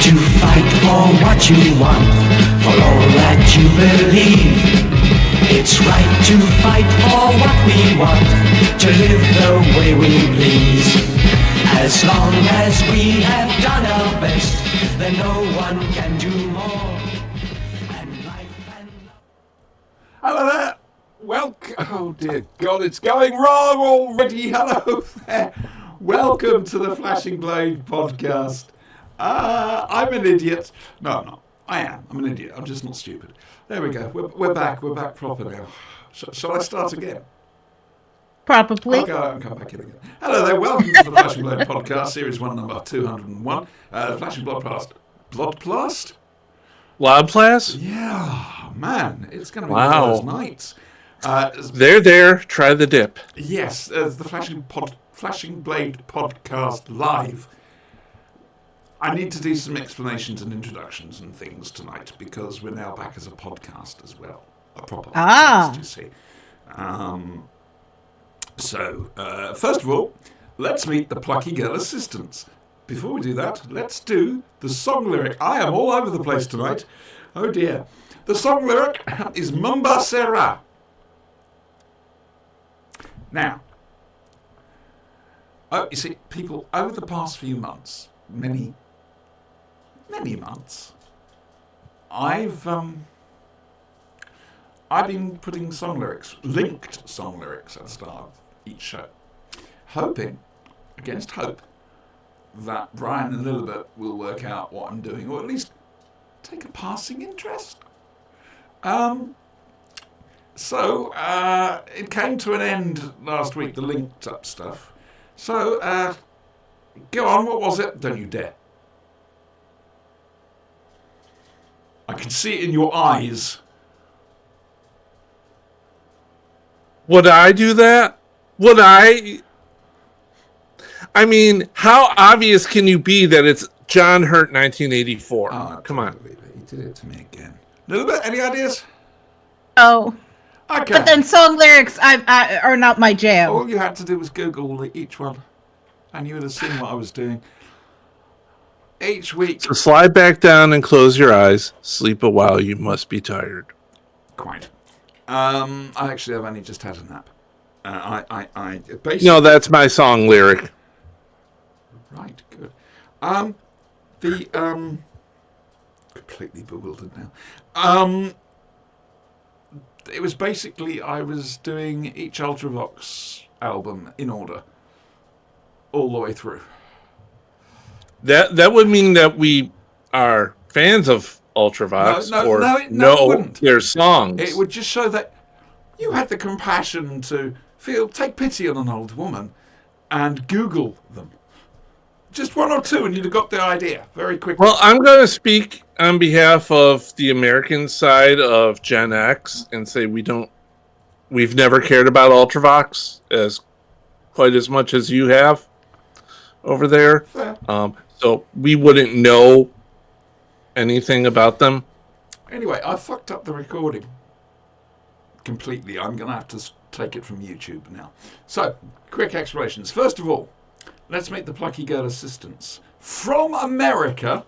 to fight for what you want, for all that you believe. It's right to fight for what we want, to live the way we please. As long as we have done our best, then no one can do more. And life and love. Hello there. Welcome. Oh dear God, it's going wrong already. Hello there. Welcome to the Flashing Blade podcast. I'm an idiot. No, I'm not. I am. I'm an idiot. I'm just not stupid. There we go. We're back. We're back proper now. Shall I start again? Probably. Okay, I'll come back in again. Hello there. Welcome to the Flashing Blade podcast, series 1, number 201. Flashing Bloodplast. Bloodplast? Lobplast? Yeah, man. It's going to be Wow. one of those nights. There. Try the dip. Yes, the Flashing Blade podcast live. I need to do some explanations and introductions and things tonight because we're now back as a podcast as well, a proper podcast, you see. So, first of all, let's meet the plucky girl assistants. Before we do that, let's do the song lyric. I am all over the place tonight. Oh dear. The song lyric is Mumba Sera. Now, you see, people, over the past few months, many months, I've been putting linked song lyrics at the start of each show, hoping, against hope, that Brian and Lilibet will work out what I'm doing, or at least take a passing interest. So, it came to an end last week, the linked up stuff. So, go on, what was it? Don't you dare. I can see it in your eyes. Would I do that? Would I? I mean, how obvious can you be that it's John Hurt 1984? Oh, come on. He did it to me again. Lilibet, any ideas? Oh. Okay. But then song lyrics are not my jam. All you had to do was Google each one, and you would have seen what I was doing. Each week. So slide back down and close your eyes. Sleep a while, you must be tired. Quite. I actually have only just had a nap. I basically. No, that's my song lyric. Right, good. Completely bewildered now. It was basically I was doing each Ultravox album in order, all the way through. That would mean that we are fans of Ultravox, it wouldn't. Their songs. It would just show that you had the compassion to take pity on an old woman and Google them. Just one or two and you'd have got the idea very quickly. Well, I'm going to speak on behalf of the American side of Gen X and say we've never cared about Ultravox as quite as much as you have over there. Fair. So we wouldn't know anything about them. Anyway, I fucked up the recording completely. I'm going to have to take it from YouTube now. So, quick explanations. First of all, let's meet the plucky girl assistants. From America,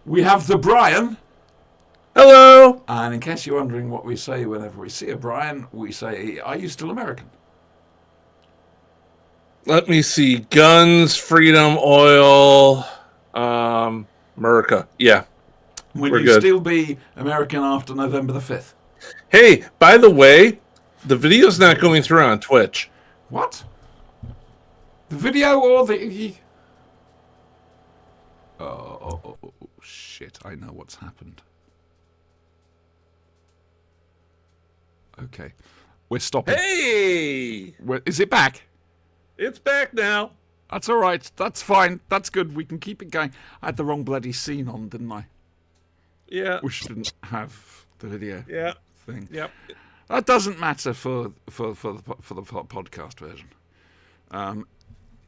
we have the Brian. Hello. And in case you're wondering what we say whenever we see a Brian, we say, are you still American? Let me see. Guns, freedom, oil, America. Yeah. Will We're you good. still be American after November the 5th? Hey, by the way, the video's not going through on Twitch. What? The video or the... Oh, shit. I know what's happened. Okay. We're stopping. Hey! Is it back? It's back now. That's all right. That's fine. That's good. We can keep it going. I had the wrong bloody scene on, didn't I? Yeah. We shouldn't have the video Yeah. thing. Yep. That doesn't matter for the podcast version. Yeah.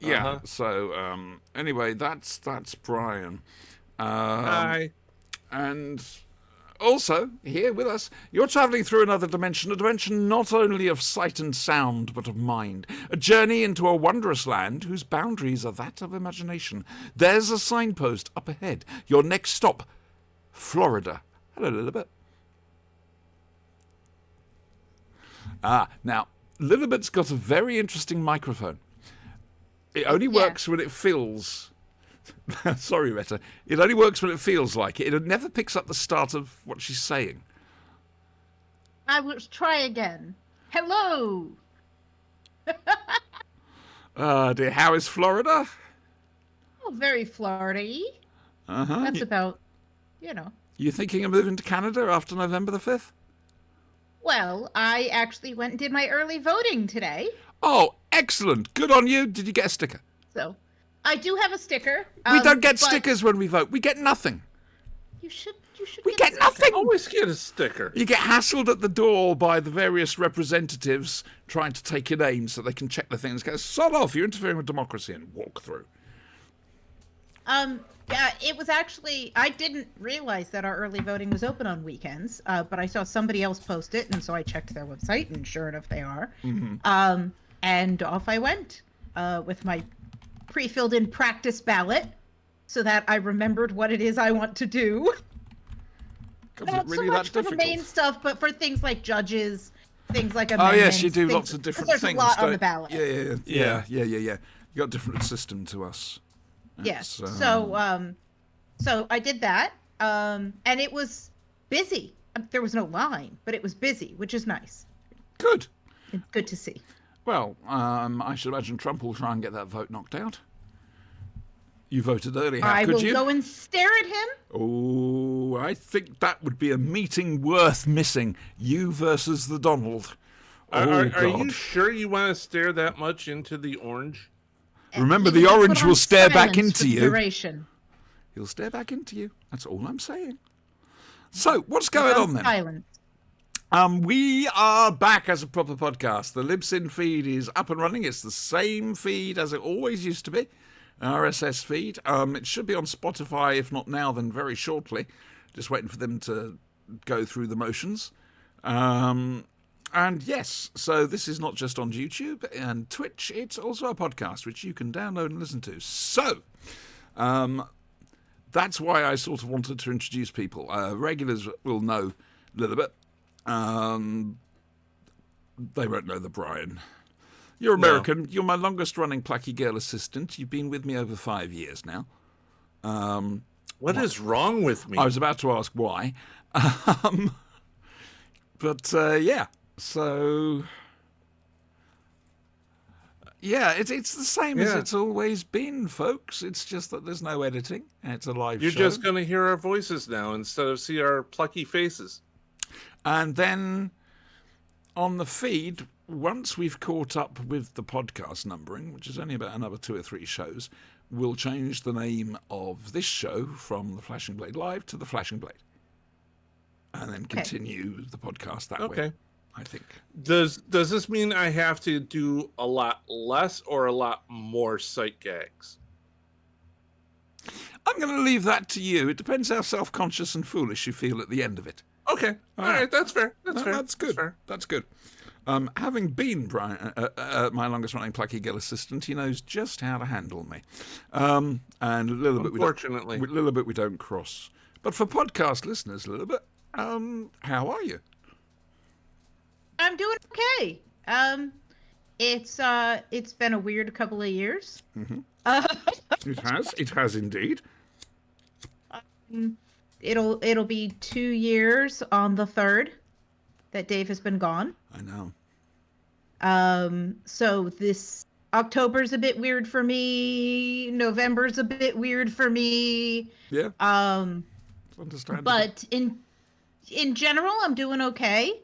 Uh-huh. So anyway, that's Brian. Hi. And also, here with us, you're travelling through another dimension, a dimension not only of sight and sound, but of mind. A journey into a wondrous land whose boundaries are that of imagination. There's a signpost up ahead. Your next stop, Florida. Hello, Lilibet. Now, Lilibet's got a very interesting microphone. It only works when it feels... Sorry, Retta. It only works when it feels like it. It never picks up the start of what she's saying. I will try again. Hello. Dear, how is Florida? Oh, very Florida-y. Uh-huh. That's about, you know. You thinking of moving to Canada after November the 5th? Well, I actually went and did my early voting today. Oh, excellent. Good on you. Did you get a sticker? So, I do have a sticker. We don't get but stickers when we vote. We get nothing. You should We get get a sticker. nothing. Always get a sticker. You get hassled at the door by the various representatives trying to take your name so they can check the things. Go, sod off, you're interfering with democracy, and walk through. Yeah, it was actually, I didn't realize that our early voting was open on weekends, but I saw somebody else post it, and so I checked their website, and sure enough, they are. Mm-hmm. And off I went with my pre-filled in practice ballot so that I remembered what it is I want to do. God, is it Not really so much that for difficult? the main stuff, but for things like judges, things like Oh amendments. yes, you do things- lots of different 'cause things. There's a lot on don't- the ballot. Yeah. You got a different system to us. Yes. That's, So I did that, and it was busy. There was no line, but it was busy, which is nice. Good. It's good to see. Well, I should imagine Trump will try and get that vote knocked out. You voted early. How I could will you? go and stare at him. Oh, I think that would be a meeting worth missing. You versus the Donald. Are God. you sure you want to stare that much into the orange? Remember, He the will orange put on will stare back silence into for the you. Duration. He'll stare back into you. That's all I'm saying. So, what's going on then? Silence. We are back as a proper podcast. The Libsyn feed is up and running. It's the same feed as it always used to be. RSS feed. It should be on Spotify, if not now, then very shortly. Just waiting for them to go through the motions. And yes, so this is not just on YouTube and Twitch. It's also a podcast, which you can download and listen to. So, that's why I sort of wanted to introduce people. Regulars will know a little bit. They won't know the Brian. You're American. You're my longest-running Plucky Girl assistant. You've been with me over 5 years now. What is wrong with me? I was about to ask why. But, yeah. So... Yeah, it's the same as Yeah. it's always been, folks. It's just that there's no editing. And it's a live You're show. just going to hear our voices now instead of see our plucky faces. And then on the feed, once we've caught up with the podcast numbering, which is only about another 2 or 3 shows, we'll change the name of this show from the Flashing Blade Live to the Flashing Blade. And then continue the podcast that way, Okay. I think. Does this mean I have to do a lot less or a lot more sight gags? I'm going to leave that to you. It depends how self-conscious and foolish you feel at the end of it. Okay. All right. That's fair. That's fair. That's good. fair. That's good. Having been Brian, my longest-running Plucky Girl assistant, he knows just how to handle me. And a little bit, Unfortunately. we don't cross. But for podcast listeners, a little bit, how are you? I'm doing okay. It's been a weird couple of years. It has indeed. It'll be 2 years on the 3rd that Dave has been gone. I know. So this October's a bit weird for me. November's a bit weird for me. Yeah. It's understandable. But in general, I'm doing okay.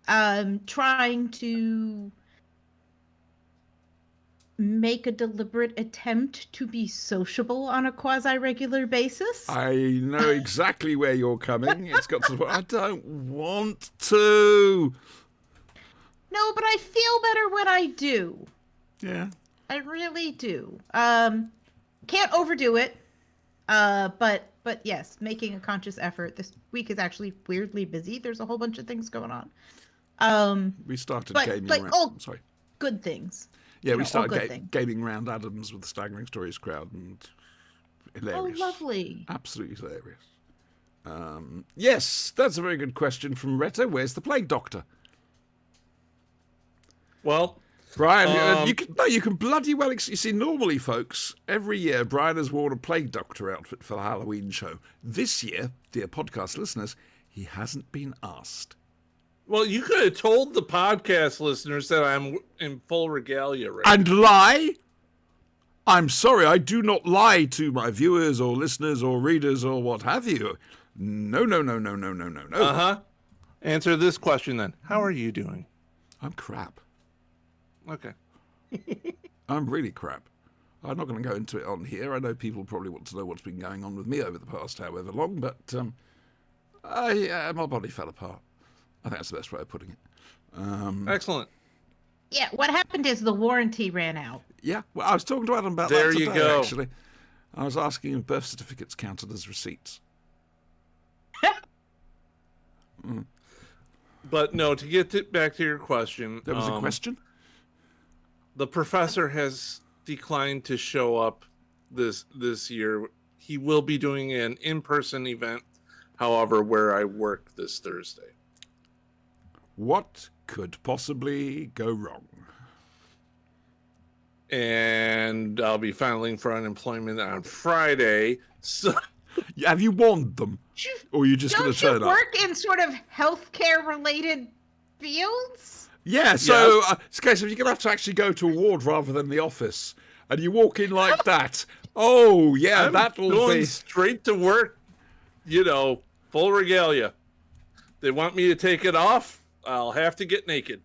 Trying to make a deliberate attempt to be sociable on a quasi-regular basis. I know exactly where you're coming. It's got to. I don't want to. No, but I feel better when I do. Yeah. I really do. Can't overdo it. But But yes, making a conscious effort. This week is actually weirdly busy. There's a whole bunch of things going on. We started But gaming like around. all Sorry. good things. Yeah, you we know, all started good things. gaming round Adams with the Staggering Stories crowd, and hilarious. Oh, lovely. Absolutely hilarious. Yes, that's a very good question from Retta. Where's the Plague Doctor? Well, Brian, you can bloody well... you see, normally, folks, every year Brian has worn a Plague Doctor outfit for the Halloween show. This year, dear podcast listeners, he hasn't been asked. well, you could have told the podcast listeners that I'm in full regalia right And lie? I'm sorry, I do not lie to my viewers or listeners or readers or what have you. No. Uh-huh. Answer this question then. How are you doing? I'm crap. Okay. I'm really crap. I'm not going to go into it on here. I know people probably want to know what's been going on with me over the past however long, but my body fell apart. I think that's the best way of putting it. Excellent. Yeah, what happened is the warranty ran out. Yeah, well, I was talking to Adam about There that you today, go. actually. I was asking if birth certificates counted as receipts. But no, to get back to your question. There was a question? The professor has declined to show up this year. He will be doing an in-person event, however, where I work this Thursday. What could possibly go wrong? And I'll be filing for unemployment on Friday. So Have you warned them? Or are you just going to Don't turn you up? work in sort of healthcare related fields? Yeah, so it's a case of you're going to have to actually go to a ward rather than the office. And you walk in like that. Oh, yeah, I'm that'll going be... straight to work, full regalia. They want me to take it off, I'll have to get naked.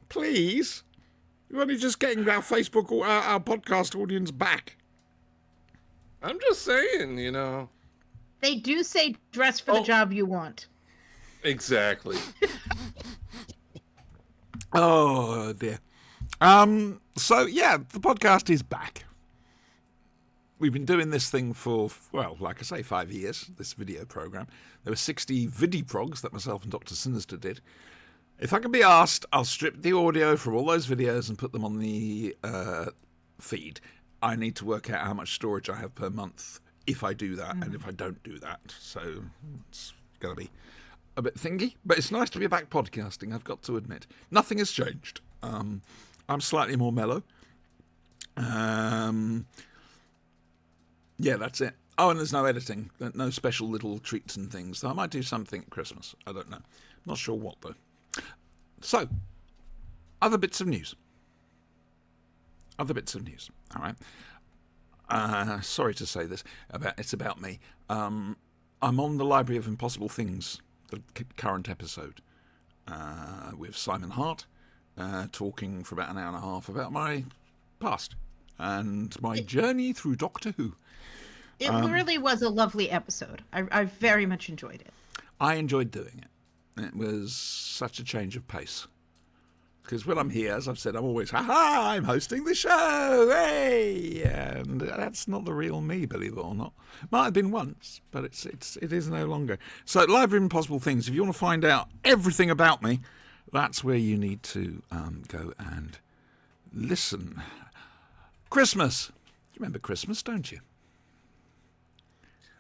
Please? You're only just getting our Facebook or our podcast audience back. I'm just saying, They do say dress for the job you want. Exactly. Oh, dear. So, yeah, the podcast is back. We've been doing this thing for, well, like I say, 5 years, this video program. There were 60 Vidiprogs that myself and Dr. Sinister did. If I can be asked, I'll strip the audio from all those videos and put them on the feed. I need to work out how much storage I have per month if I do that and if I don't do that. So it's going to be a bit thingy, but it's nice to be back podcasting, I've got to admit. Nothing has changed. I'm slightly more mellow. Yeah, that's it. Oh, and there's no editing. No special little treats and things. So I might do something at Christmas. I don't know. Not sure what, though. So, other bits of news. All right. Sorry to say this. It's about me. I'm on the Library of Impossible Things, the current episode, with Simon Hart, talking for about an hour and a half about my past and my journey through Doctor Who. It really was a lovely episode. I very much enjoyed it. I enjoyed doing it. It was such a change of pace. Because when I'm here, as I've said, I'm always, ha-ha, I'm hosting the show, hey! And that's not the real me, believe it or not. Might have been once, but it is no longer. So, Library of Impossible Things, if you want to find out everything about me, that's where you need to go and listen. Christmas. You remember Christmas, don't you?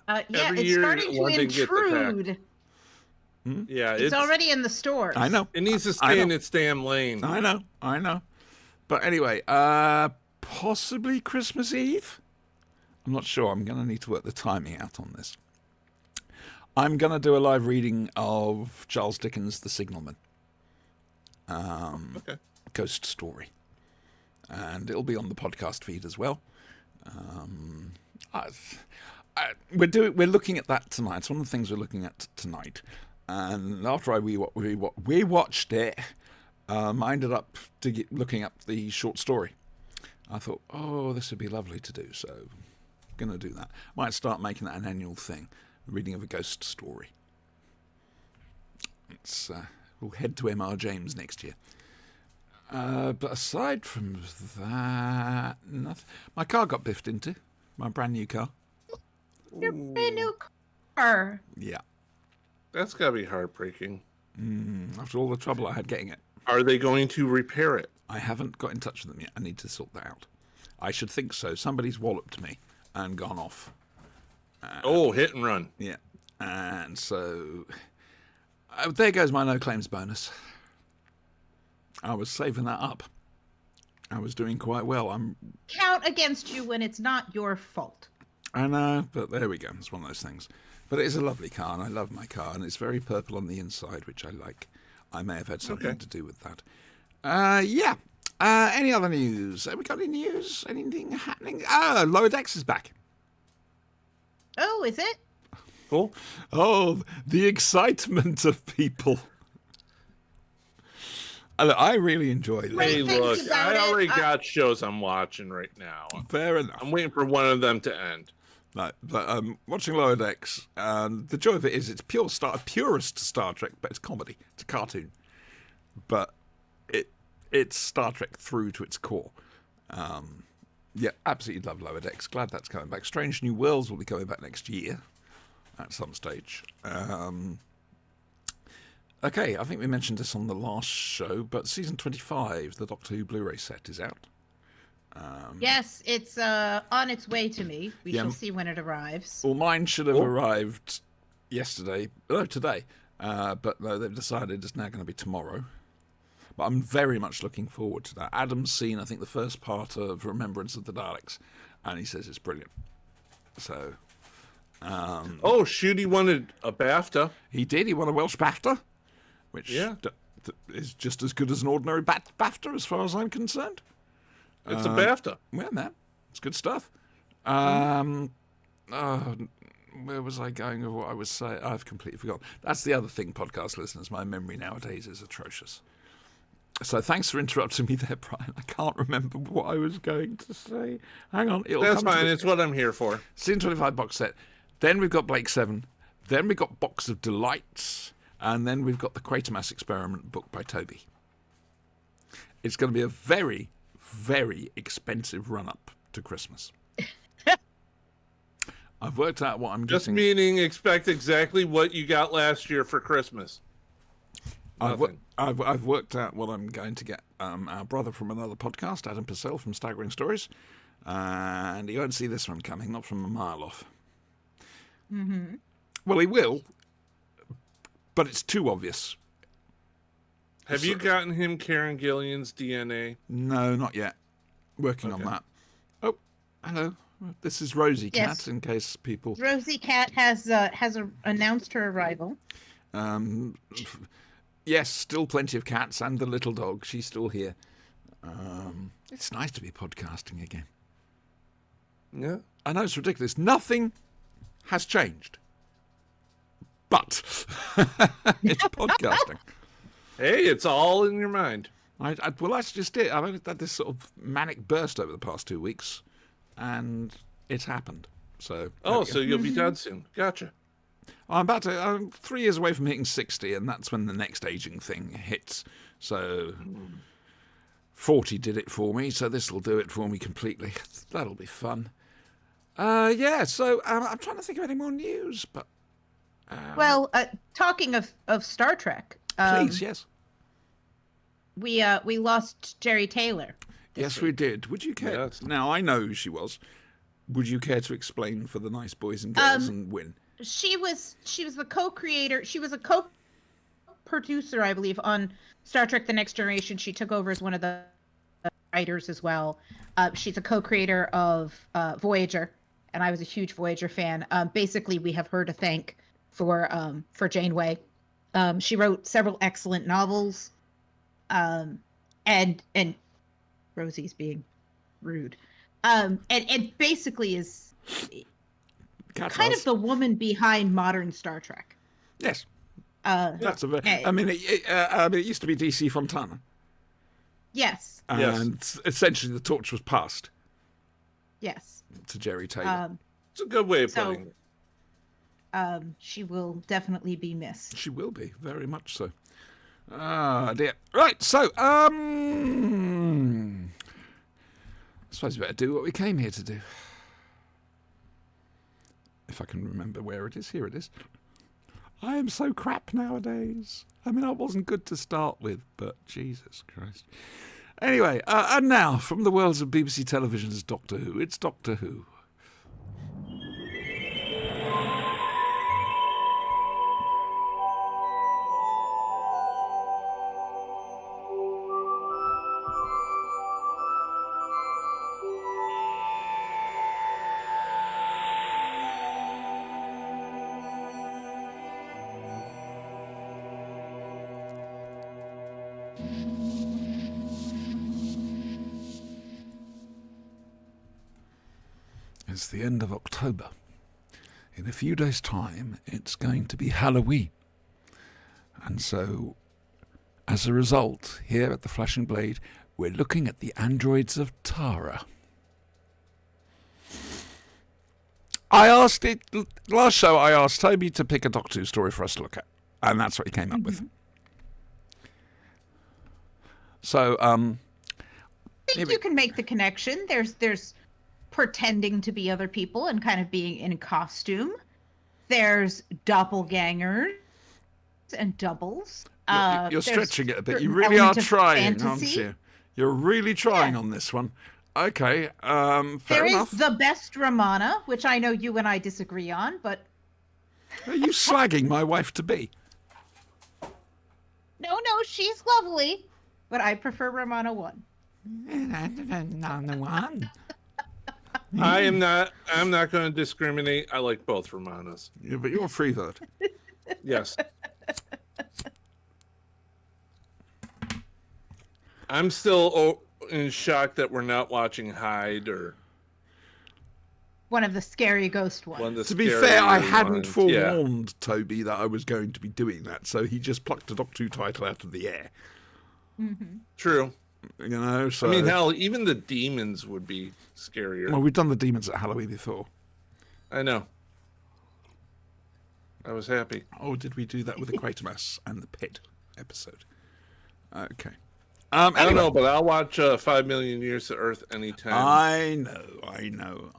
Yeah, Every it's year, starting to London gets attacked. intrude. Yeah, It's already in the stores. I know. It needs to I stay know. in its damn lane. I know. But anyway, possibly Christmas Eve? I'm not sure. I'm going to need to work the timing out on this. I'm going to do a live reading of Charles Dickens' The Signalman. Okay. Ghost story. And it'll be on the podcast feed as well. We're looking at that tonight. It's one of the things we're looking at tonight. And after we watched it, I ended up looking up the short story. I thought, this would be lovely to do, so I'm going to do that. Might start making that an annual thing, reading of a ghost story. We'll head to M.R. James next year. But aside from that, nothing. My car got biffed into. My brand new car. Your brand new car. Yeah. That's gotta be heartbreaking. After all the trouble I had getting it. Are they going to repair it? I haven't got in touch with them yet. I need to sort that out. I should think so. Somebody's walloped me and gone off. Hit and run. Yeah. And so there goes my no claims bonus. I was saving that up. I was doing quite well. Count against you when it's not your fault. I know, but there we go. It's one of those things. But it is a lovely car, and I love my car, and it's very purple on the inside, which I like. I may have had something to do with that. Yeah. Any other news? Have we got any news? Anything happening? Lower Decks is back. Oh, is it? Cool. Oh, the excitement of people. I really enjoy that. Great Hey, things look, about I it. already got shows I'm watching right now. Fair enough. I'm waiting for one of them to end. No, but watching Lower Decks, the joy of it is it's purest Star Trek, but it's comedy. It's a cartoon. But it's Star Trek through to its core. Yeah, absolutely love Lower Decks. Glad that's coming back. Strange New Worlds will be coming back next year at some stage. Okay, I think we mentioned this on the last show, but season 25, the Doctor Who Blu-ray set is out. Yes, it's on its way to me. We Yeah. shall see when it arrives. Well, mine should have arrived today, but no, they've decided it's now going to be tomorrow. But I'm very much looking forward to that. Adam's seen, I think, the first part of Remembrance of the Daleks, and he says it's brilliant. So, Oh, shoot, he wanted a BAFTA. he did. He won a Welsh BAFTA, which Yeah. is just as good as an ordinary BAFTA as far as I'm concerned. It's a BAFTA. Well, man, it's good stuff. Where was I going with what I was saying? I've completely forgotten. That's the other thing, podcast listeners. My memory nowadays is atrocious. So thanks for interrupting me there, Brian. I can't remember what I was going to say. Hang on. It'll That's come to fine. me. It's what I'm here for. Season 25 box set. Then we've got Blake 7. Then we've got Box of Delights. And then we've got the Quatermass Experiment book by Toby. It's going to be a very, very expensive run-up to Christmas. I've worked out what I'm Just getting. meaning expect exactly what you got last year for Christmas. Nothing. I've worked out what I'm going to get. Our brother from another podcast, Adam Purcell from Staggering Stories, and he won't see this one coming, not from a mile off. Mm-hmm. Well, he will, but it's too obvious. Have you gotten him Karen Gillian's DNA? No, not yet. Working on that. Oh, hello. This is Rosie Cat, Yes. in case people... Rosie Cat has announced her arrival. Yes, still plenty of cats and the little dog. She's still here. It's nice to be podcasting again. Yeah. I know it's ridiculous. Nothing has changed. But it's podcasting. Hey, it's all in your mind. Well, that's just it. I've only had this sort of manic burst over the past 2 weeks, and it's happened. So. Oh, so you'll be done soon. Gotcha. I'm 3 years away from hitting 60, and that's when the next aging thing hits. So 40 did it for me, so this will do it for me completely. That'll be fun. Yeah, so I'm trying to think of any more news, but... Well, talking of Star Trek, please, yes. we lost Jerry Taylor. Yes, we did. Would you care? Yes. Now, I know who she was. Would you care to explain for the nice boys and girls and win? She was the co-creator. She was a co-producer, I believe, on Star Trek: The Next Generation. She took over as one of the writers as well. She's a co-creator of Voyager, and I was a huge Voyager fan. Basically, we have her to thank for Janeway. She wrote several excellent novels, and Rosie's being rude, and basically is kind of the woman behind modern Star Trek. Yes. That's a very... I mean, it used to be DC Fontana. Yes. And essentially the torch was passed Yes. to Jerry Taylor. It's a good way of putting it. She will definitely be missed. She will be, very much so. Ah, dear. Right, so, I suppose we better do what we came here to do. if I can remember where it is. Here it is. I am so crap nowadays. I mean, I wasn't good to start with, but Jesus Christ. Anyway, and now, from the worlds of BBC Television's Doctor Who, it's Doctor Who. It's the end of October. In a few days' time, it's going to be Halloween. And so, as a result, here at the Flashing Blade, we're looking at the androids of Tara. Last show I asked Toby to pick a Doctor Who story for us to look at. And that's what he came up with. So, I think you can make the connection. There's pretending to be other people and kind of being in costume. There's doppelgangers and doubles. You're stretching it a bit. You really are trying, aren't you? You're really trying on this one. Okay, fair enough. There is the best Romana, which I know you and I disagree on, but... Are you slagging my wife-to-be? No, she's lovely, but I prefer Romana 1. I'm not going to discriminate. I like both Romanas. Yeah, but you're a freebird. Yes. I'm still in shock that we're not watching Hyde or one of the scary ghost ones. To be fair, I hadn't forewarned Toby that I was going to be doing that, so he just plucked a Doctor Who title out of the air. Mm-hmm. True. You know, so... I mean, hell, even the demons would be scarier. Well, we've done the demons at Halloween before. I know. I was happy. Oh, did we do that with the Quatermass and the Pit episode? Okay. Anyway. I don't know, but I'll watch 5 Million Years to Earth anytime. I know.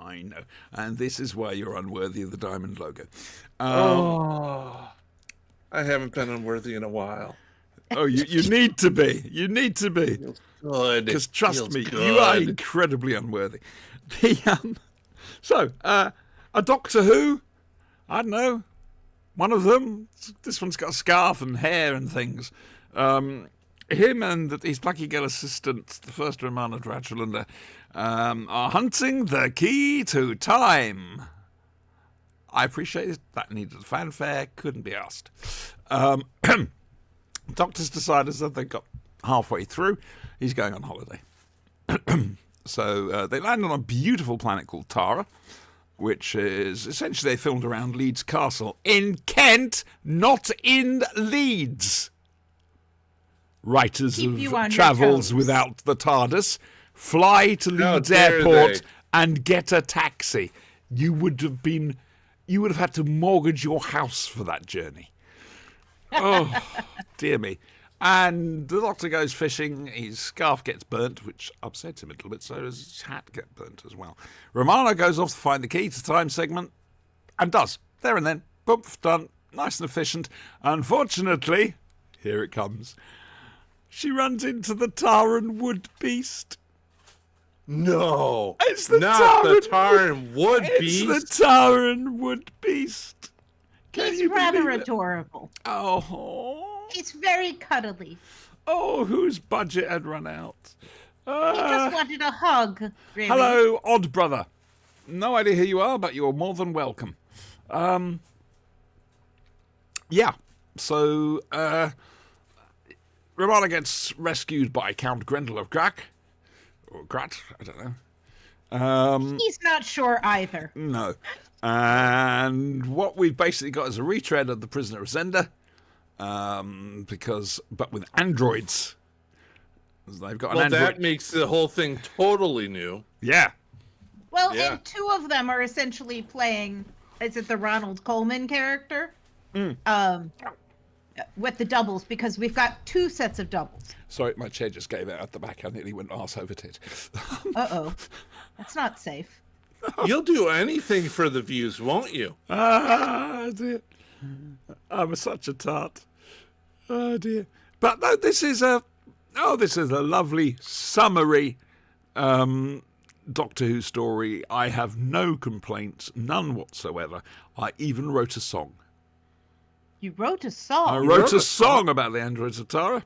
And this is why you're unworthy of the Diamond logo. I haven't been unworthy in a while. Oh, you need to be. You need to be. Good. Because trust me, good. you are incredibly unworthy. So, a Doctor Who, I don't know, one of them, this one's got a scarf and hair and things. Him and his plucky girl assistant, the first Romana Dratulander, are hunting the key to time. I appreciate it. That needed a fanfare. Couldn't be asked. Doctor's decided that they got halfway through. He's going on holiday. So they land on a beautiful planet called Tara, which is essentially they filmed around Leeds Castle in Kent, not in Leeds. Writers of Travels Without the TARDIS, fly to Leeds Airport and get a taxi. You would have had to mortgage your house for that journey. Oh, dear me. And the Doctor goes fishing. His scarf gets burnt, which upsets him a little bit, so does his hat get burnt as well. Romana goes off to find the key to the time segment, and does. There and then. Boom, done. Nice and efficient. Unfortunately, here it comes. She runs into the Taran Wood Beast. No. It's the Taran Wood Beast. It's the Taran Wood Beast. He's rather adorable. Oh. He's very cuddly. Oh, whose budget had run out? He just wanted a hug, really. Hello, odd brother. No idea who you are, but you're more than welcome. Yeah, so Romana gets rescued by Count Grendel of Grak. Or Grat, I don't know. He's not sure either. No. And what we've basically got is a retread of The Prisoner of Zenda. But with androids. They've got an android. That makes the whole thing totally new. Yeah. Well, and two of them are essentially playing, is it the Ronald Coleman character? With the doubles, because we've got two sets of doubles. Sorry, my chair just gave out at the back. I nearly went arse over tit. Uh-oh. That's not safe. You'll do anything for the views, won't you? Ah, dear. I'm such a tart. Oh, dear. But no, this is a lovely summary Doctor Who story. I have no complaints, none whatsoever. I even wrote a song. You wrote a song. I wrote a song about the androids of Tara.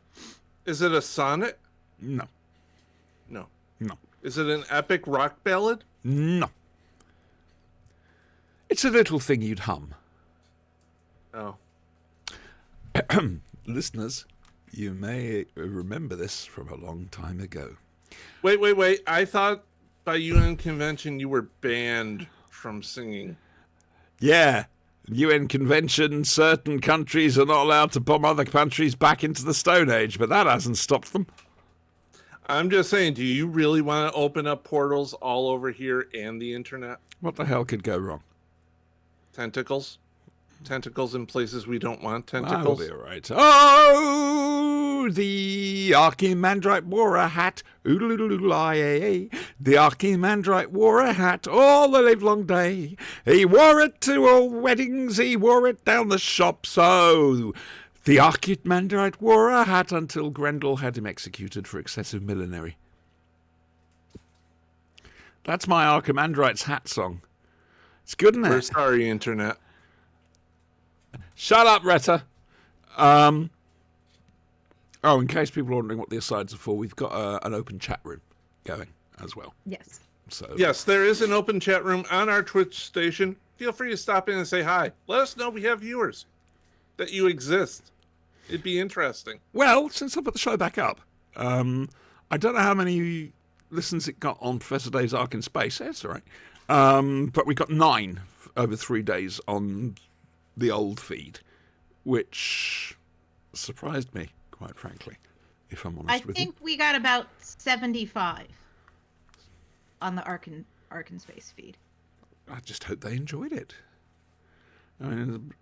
Is it a sonnet? No. No. No. Is it an epic rock ballad? No. It's a little thing you'd hum. Oh. Listeners, you may remember this from a long time ago. Wait. I thought by UN convention you were banned from singing. Yeah. UN convention, certain countries are not allowed to bomb other countries back into the Stone Age, but that hasn't stopped them. I'm just saying, do you really want to open up portals all over here and the internet? What the hell could go wrong? Tentacles? Tentacles in places we don't want That'll tentacles? be all right. Oh, the Archimandrite wore a hat. Oodle-oodle-oodle-I-A-A. The Archimandrite wore a hat all the livelong day. He wore it to all weddings. He wore it down the shops. Oh, the Archimandrite wore a hat until Grendel had him executed for excessive millinery. That's my Archimandrite's hat song. It's good, isn't We're it? sorry, internet. Shut up, Retta. In case people are wondering what the asides are for, we've got an open chat room going as well. Yes. So Yes, there is an open chat room on our Twitch station. Feel free to stop in and say hi. Let us know we have viewers, that you exist. It'd be interesting. Well, since I put the show back up, I don't know how many listens it got on Professor Dave's Ark in Space. That's all right. But we got 9 over 3 days on the old feed, which surprised me, quite frankly, if I'm honest I with you. think we got about 75 on the Ark in Space feed. I just hope they enjoyed it. I mean,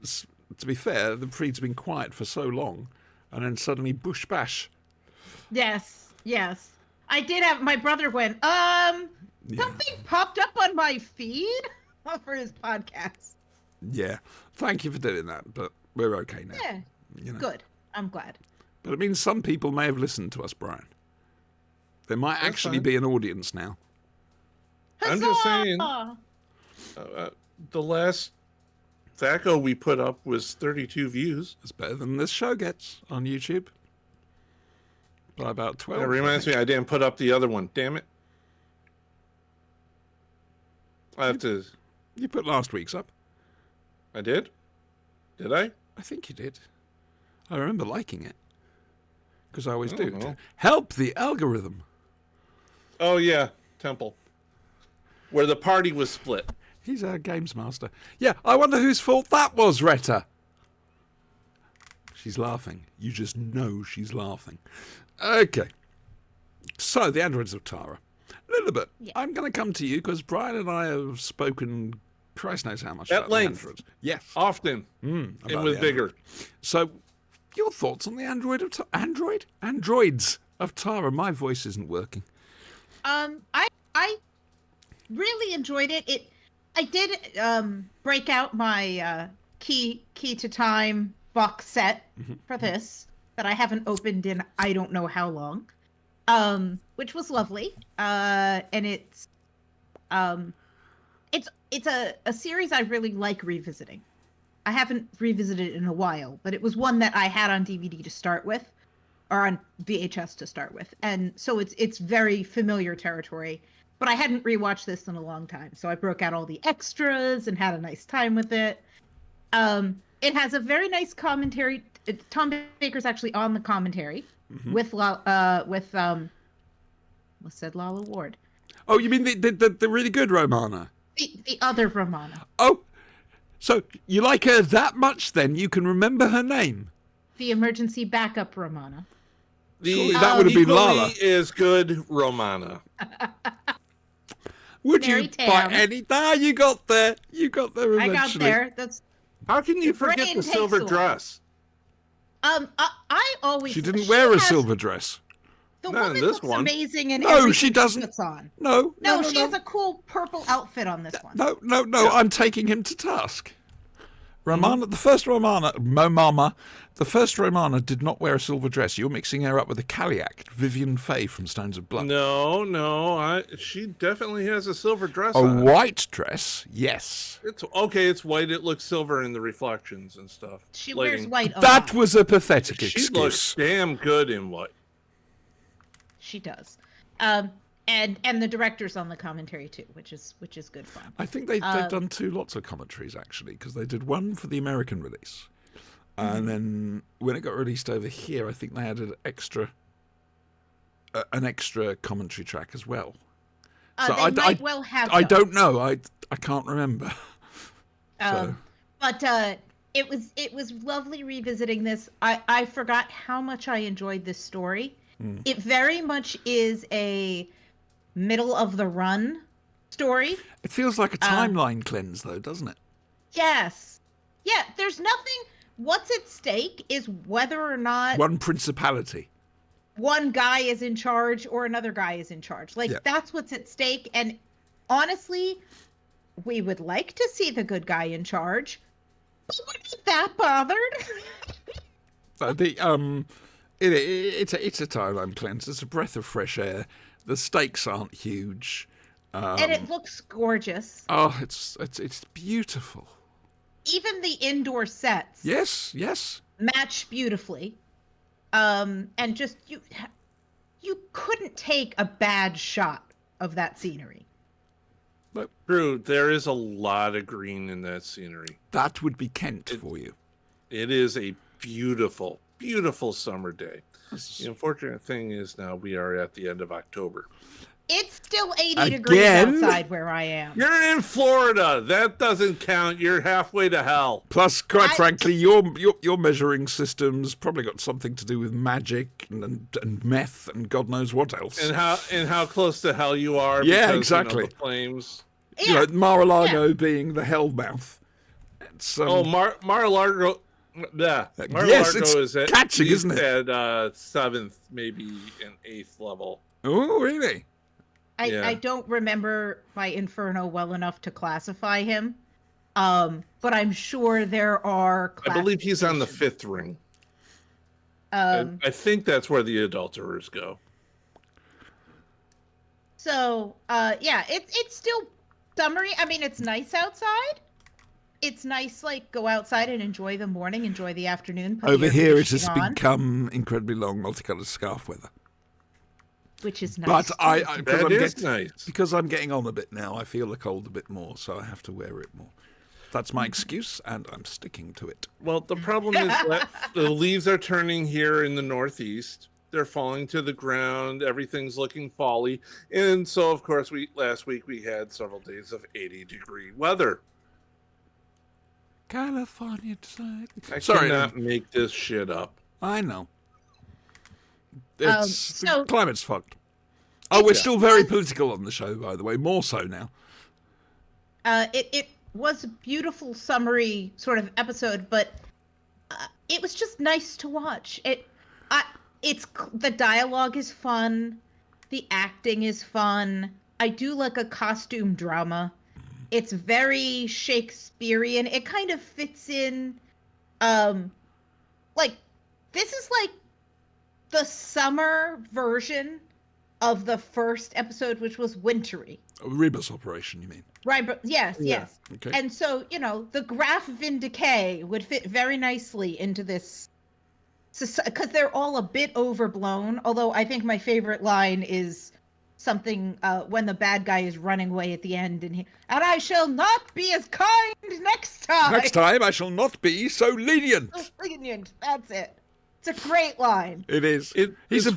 to be fair, the feed's been quiet for so long, and then suddenly bush bash. Yes. I did have, my brother went, something popped up on my feed for his podcast. Yeah, thank you for doing that, but we're okay now. Yeah, You know. good. I'm glad. But it means some people may have listened to us, Brian. There might That's actually fine. be an audience now. I'm just saying. Huzzah! The last THACO we put up was 32 views. It's better than this show gets on YouTube. By about 12. That reminds me, I didn't put up the other one. Damn it. I have to... You put last week's up. I did? Did I? I think you did. I remember liking it. Because I always do. know. Help the algorithm. Oh, yeah. Temple. Where the party was split. He's our games master. Yeah, I wonder whose fault that was, Retta. She's laughing. You just know she's laughing. Okay. So, the androids of Tara. Lilibet, Yeah. I'm going to come to you because Brian and I have spoken, Christ knows how much At about length. the androids. Yes. Often. about And with the vigor. So, your thoughts on the androids of Tara? My voice isn't working. I really enjoyed it. I did break out my Key to Time box set for this that I haven't opened in I don't know how long, which was lovely. And it's a series I really like revisiting. I haven't revisited it in a while, but it was one that I had on DVD to start with, or on VHS to start with, and so it's very familiar territory. But I hadn't rewatched this in a long time, so I broke out all the extras and had a nice time with it. It has a very nice commentary. Tom Baker's actually on the commentary with what's said Lala Ward, Oh, you mean the really good Romana? the other Romana, Oh, so you like her that much then you can remember her name? the emergency backup Romana. Surely that would have been equally Lala. is good Romana. Would Mary you Tam. buy any? Ah, you got there. You got there I eventually. got there. That's How can you Your forget brain the silver takes a while. dress? I always She didn't wear a has- silver dress. The Not in woman this looks one. amazing in No, everything she doesn't. puts on. No, No, she has a cool purple outfit on this one. No, I'm taking him to task. Romana, the first Romana did not wear a silver dress. You're mixing her up with a Kaliak, Vivian Fay from Stones of Blood. No, she definitely has a silver dress A on. white dress, yes. It's okay. It's white. It looks silver in the reflections and stuff. She Lighting. wears white a That lot. was a pathetic She looks excuse. damn good in white. She does. And the director's on the commentary too, which is good fun. I think they've done 2 lots of commentaries, actually, because they did one for the American release. And then when it got released over here, I think they added an extra commentary track as well. So They might well have. I done. don't know. I can't remember. But it was lovely revisiting this. I forgot how much I enjoyed this story. It very much is a middle of the run story. It feels like a timeline cleanse, though, doesn't it? Yes. Yeah, there's nothing. What's at stake is whether or not One principality. one guy is in charge or another guy is in charge. Like, that's what's at stake. And honestly, we would like to see the good guy in charge, but we're not that bothered. It's a timeline cleanse. It's a breath of fresh air. The stakes aren't huge. And it looks gorgeous. Oh, it's beautiful. Even the indoor sets Yes. match beautifully. And just you couldn't take a bad shot of that scenery. True, there is a lot of green in that scenery. That would be Kent for you. It is a beautiful, beautiful summer day. The unfortunate thing is now we are at the end of October. It's still 80 degrees outside where I am. You're in Florida. That doesn't count. You're halfway to hell. Plus, quite frankly, your measuring system's probably got something to do with magic and meth and God knows what else. And how close to hell you are. Yeah, because, exactly. the flames. You know, Mar-a-Lago being the hell mouth. It's, Mar-a-Lago. Yeah, yes, it's is at catching, least isn't it? At 7th, maybe an 8th level. Oh, really? I don't remember my Inferno well enough to classify him, but I'm sure there are. I believe he's on the 5th ring. I think that's where the adulterers go. So, it's still summery. I mean, it's nice outside. It's nice, like, go outside and enjoy the morning, enjoy the afternoon. Over here, it has become incredibly long, multicolored scarf weather. Which is nice. But because I'm getting on a bit now, I feel the cold a bit more, so I have to wear it more. That's my excuse, and I'm sticking to it. Well, the problem is that the leaves are turning here in the Northeast. They're falling to the ground. Everything's looking fally. And so, of course, last week we had several days of 80-degree weather. California. I cannot make this shit up. I know. So the climate's fucked. Oh, we're still very political on the show, by the way. More so now. It was a beautiful, summery sort of episode, but it was just nice to watch. The dialogue is fun, the acting is fun. I do like a costume drama. It's very Shakespearean. It kind of fits in, like, this is like the summer version of the first episode, which was wintry. Rebus operation, you mean? Right, but yes. Okay. And so, the Graf Vin Decay would fit very nicely into this, because they're all a bit overblown, although I think my favorite line is something when the bad guy is running away at the end, and I shall not be as kind next time. Next time, I shall not be so lenient. Lenient, that's it. It's a great line. It is. He's it's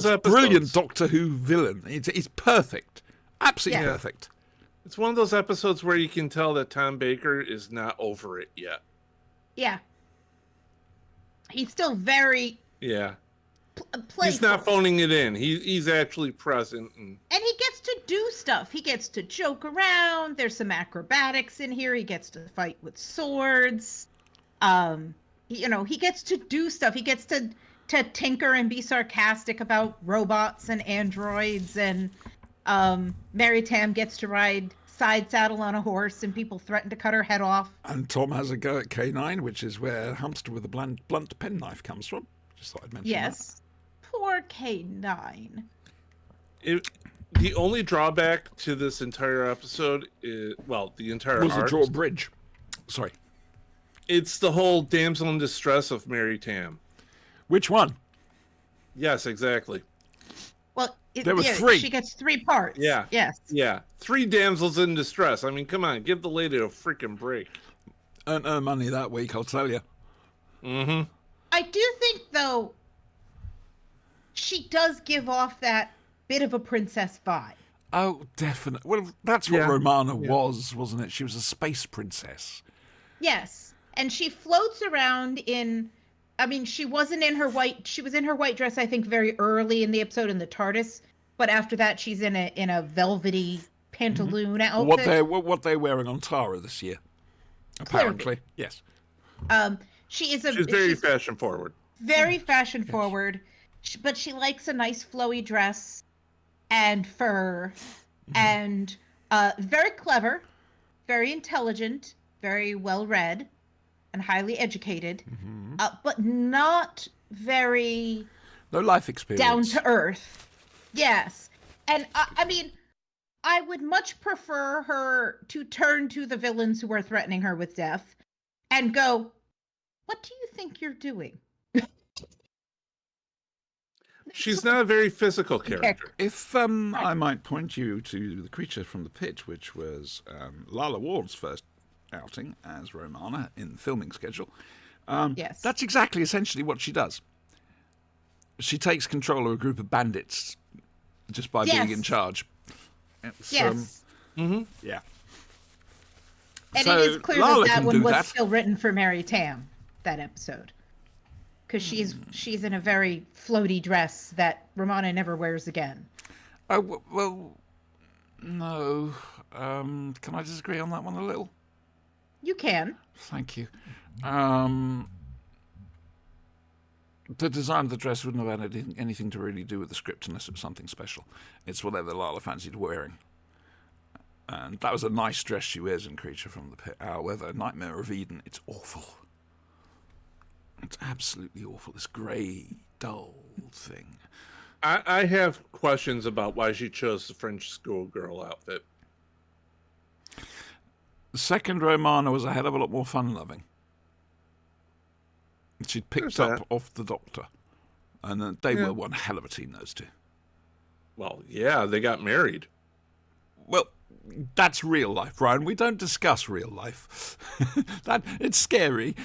a brilliant Doctor Who villain. He's perfect. Absolutely perfect. It's one of those episodes where you can tell that Tom Baker is not over it yet. Yeah. He's still very... Yeah. Playful. He's not phoning it in. He's actually present. And he gets to do stuff. He gets to joke around. There's some acrobatics in here. He gets to fight with swords. He gets to do stuff. He gets to to tinker and be sarcastic about robots and androids, and Mary Tam gets to ride side saddle on a horse and people threaten to cut her head off. And Tom has a go at K9, which is where Hamster with a blunt penknife comes from. Just thought I'd mention Yes. Poor K9. The only drawback to this entire episode is, well, the entire that. Was the arc, drawbridge. Sorry. it's the whole damsel in distress of Mary Tam. Which one? Yes, exactly. Well, There were 3. She gets 3 parts. Yeah. Yes. Yeah, 3 damsels in distress. I mean, come on, give the lady a freaking break. Earned her money that week, I'll tell you. Mm-hmm. I do think, though, she does give off that bit of a princess vibe. Oh, definitely. Well, that's what Yeah. Romana was, wasn't it? She was a space princess. Yes. And she floats around in, I mean, she was in her white dress, I think, very early in the episode in the TARDIS. But after that, she's in a velvety pantaloon outfit. What they're wearing on Tara this year. Apparently. Yes. She's very fashion forward. very fashion forward, but she likes a nice flowy dress and fur, and very clever, very intelligent, very well read, and highly educated, but not very No life experience. down to earth. Yes, and I mean, I would much prefer her to turn to the villains who are threatening her with death and go, "What do you think you're doing?" She's not a very physical character. If I might point you to The Creature from the Pit, which was Lala Ward's first outing as Romana in the filming schedule, Yes. that's exactly essentially what she does. She takes control of a group of bandits just by being in charge. It's, Yes. yeah. And So, it is clear Lala that can one do was that. still written for Mary Tam, that episode. Because she's in a very floaty dress that Romana never wears again. Oh, well, no. Can I disagree on that one a little? You can. Thank you. The design of the dress wouldn't have had anything to really do with the script unless it was something special. It's whatever Lala fancied wearing. And that was a nice dress she wears in Creature from the Pit. However, Nightmare of Eden, it's awful. It's absolutely awful. This grey, dull thing. I have questions about why she chose the French schoolgirl outfit. The second Romana was a hell of a lot more fun-loving. She'd picked There's up off the Doctor. And then they were one hell of a team, those two. Well, yeah, they got married. Well, that's real life, Brian. We don't discuss real life. It's scary.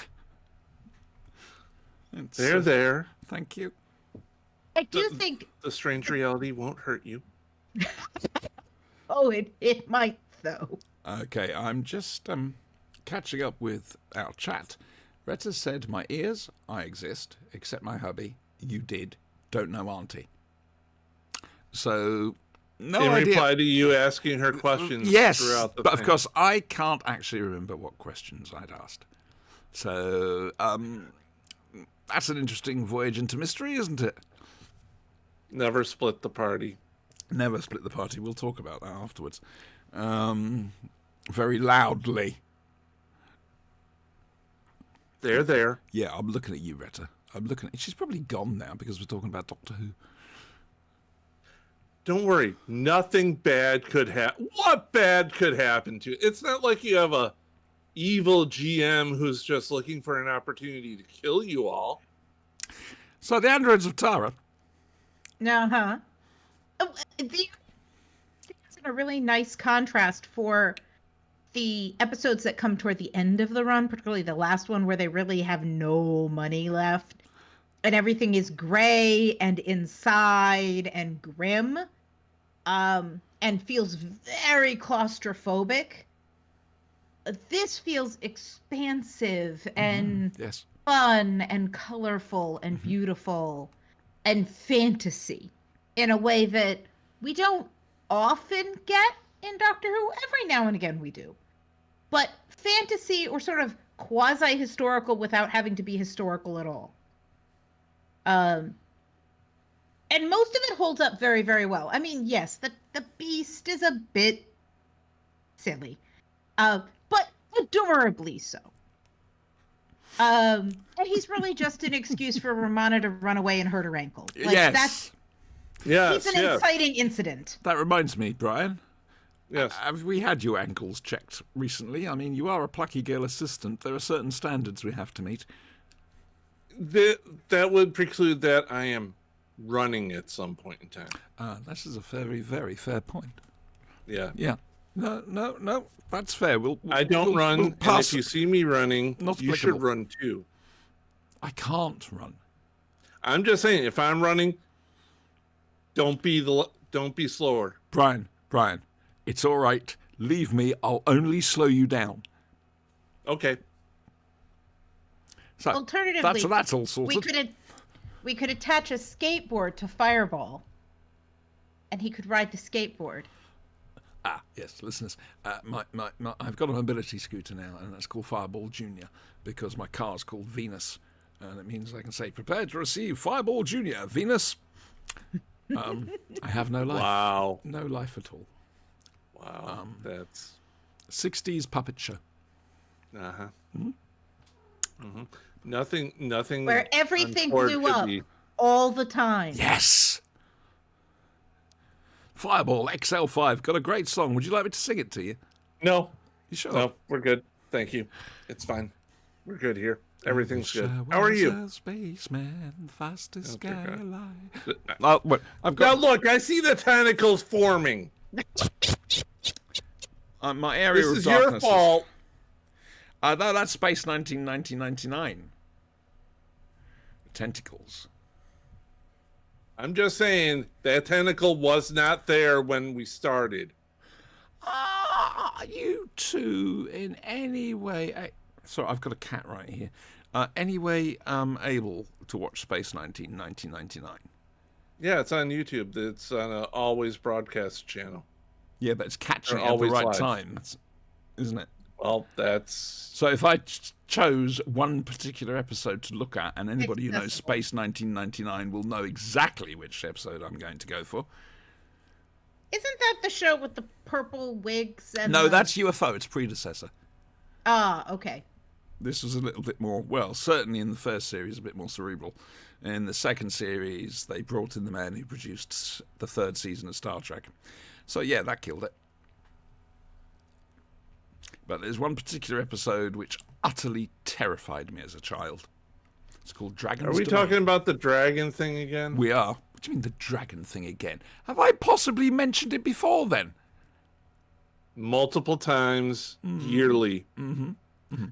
They're there. Thank you. I do think, The strange reality won't hurt you. it might, though. Okay, I'm just catching up with our chat. Retta said, "My ears, I exist, except my hubby. You did. Don't know Auntie." So, no In idea. reply to you asking her questions Yes, throughout the but of thing. course I can't actually remember what questions I'd asked. So, that's an interesting voyage into mystery, isn't it? Never split the party. Never split the party. We'll talk about that afterwards. Very loudly. They're there. Yeah, I'm looking at you, Retta. I'm looking at... She's probably gone now because we're talking about Doctor Who. Don't worry. Nothing bad could happen. What bad could happen to you? It's not like you have a evil GM who's just looking for an opportunity to kill you all. So the androids of Tara. Uh-huh. It's in a really nice contrast for the episodes that come toward the end of the run, particularly the last one where they really have no money left and everything is gray and inside and grim, and feels very claustrophobic. This feels expansive and Yes. fun and colorful and beautiful and fantasy in a way that we don't often get in Doctor Who. Every now and again we do. But fantasy or sort of quasi-historical without having to be historical at all. And most of it holds up very, very well. I mean, yes, the Beast is a bit silly, but adorably so. And he's really just an excuse for Romana to run away and hurt her ankle. Like, yes. He's an inciting incident. That reminds me, Brian. Yes. Have we had your ankles checked recently? I mean, you are a plucky girl assistant. There are certain standards we have to meet. That would preclude that I am running at some point in time. This is a very, very fair point. Yeah. Yeah. No. That's fair. I don't run, we'll and pass. if you see me running, Not you applicable. should run too. I can't run. I'm just saying, if I'm running, don't be slower. Brian, it's all right. Leave me. I'll only slow you down. Okay. So Alternatively, that's all sorted. we could attach a skateboard to Fireball, and he could ride the skateboard. Yes, listeners. I've got a mobility scooter now, and that's called Fireball Junior because my car's called Venus, and it means I can say, "Prepare to receive Fireball Junior, Venus." I have no life. Wow. No life at all. Wow. That's 60s puppet show. uh-huh. Mm-hmm. Nothing. Where everything untoward blew could up be- all the time. Yes. Fireball XL5 got a great song. Would you like me to sing it to you? No. You sure? No, we're good. Thank you. It's fine. We're good here. Everything's I good. wish I How are was you? a spaceman, fastest Okay, guy good. alive. What? I've Now got look, I see the tentacles forming. my area This of is darkness. your fault. No, that's Space 1999. Tentacles. I'm just saying that tentacle was not there when we started. Are you two in any way... Sorry, I've got a cat right here. Any way able to watch Space 1999? Yeah, it's on YouTube. It's on an always broadcast channel. Yeah, but it's catching They're it at the always right live. time, isn't it? Well, that's So if I chose one particular episode to look at, and anybody who knows Accessible. Space 1999 will know exactly which episode I'm going to go for. Isn't that the show with the purple wigs? And No, the... that's UFO, its predecessor. Ah, okay. This was a little bit more, well, certainly in the first series, a bit more cerebral. In the second series, they brought in the man who produced the third season of Star Trek. So yeah, that killed it. But there's one particular episode which utterly terrified me as a child. It's called Dragon's Are we Domain. talking about the dragon thing again? We are. What do you mean the dragon thing again? Have I possibly mentioned it before then? Multiple times yearly.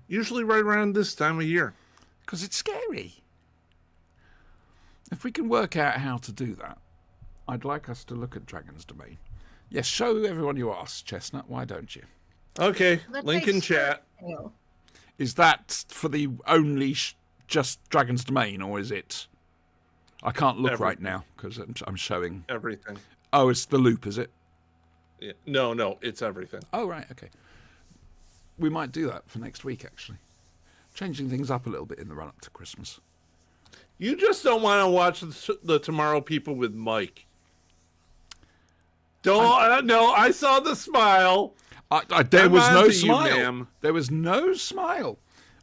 Usually right around this time of year. Because it's scary. If we can work out how to do that, I'd like us to look at Dragon's Domain. Yes, show everyone you asked, Chestnut. Why don't you? Okay, Let's link say in chat. Squirrel. Is that for the only just Dragon's Domain, or is it... I can't look right Everything. now because I'm showing... Everything. Oh, it's the loop, is it? Yeah. No, it's everything. Oh, right, okay. We might do that for next week, actually. Changing things up a little bit in the run-up to Christmas. You just don't want to watch the Tomorrow People with Mike. Don't. No, I saw the smile. There I'm was on no to you, smile. ma'am. There was no smile.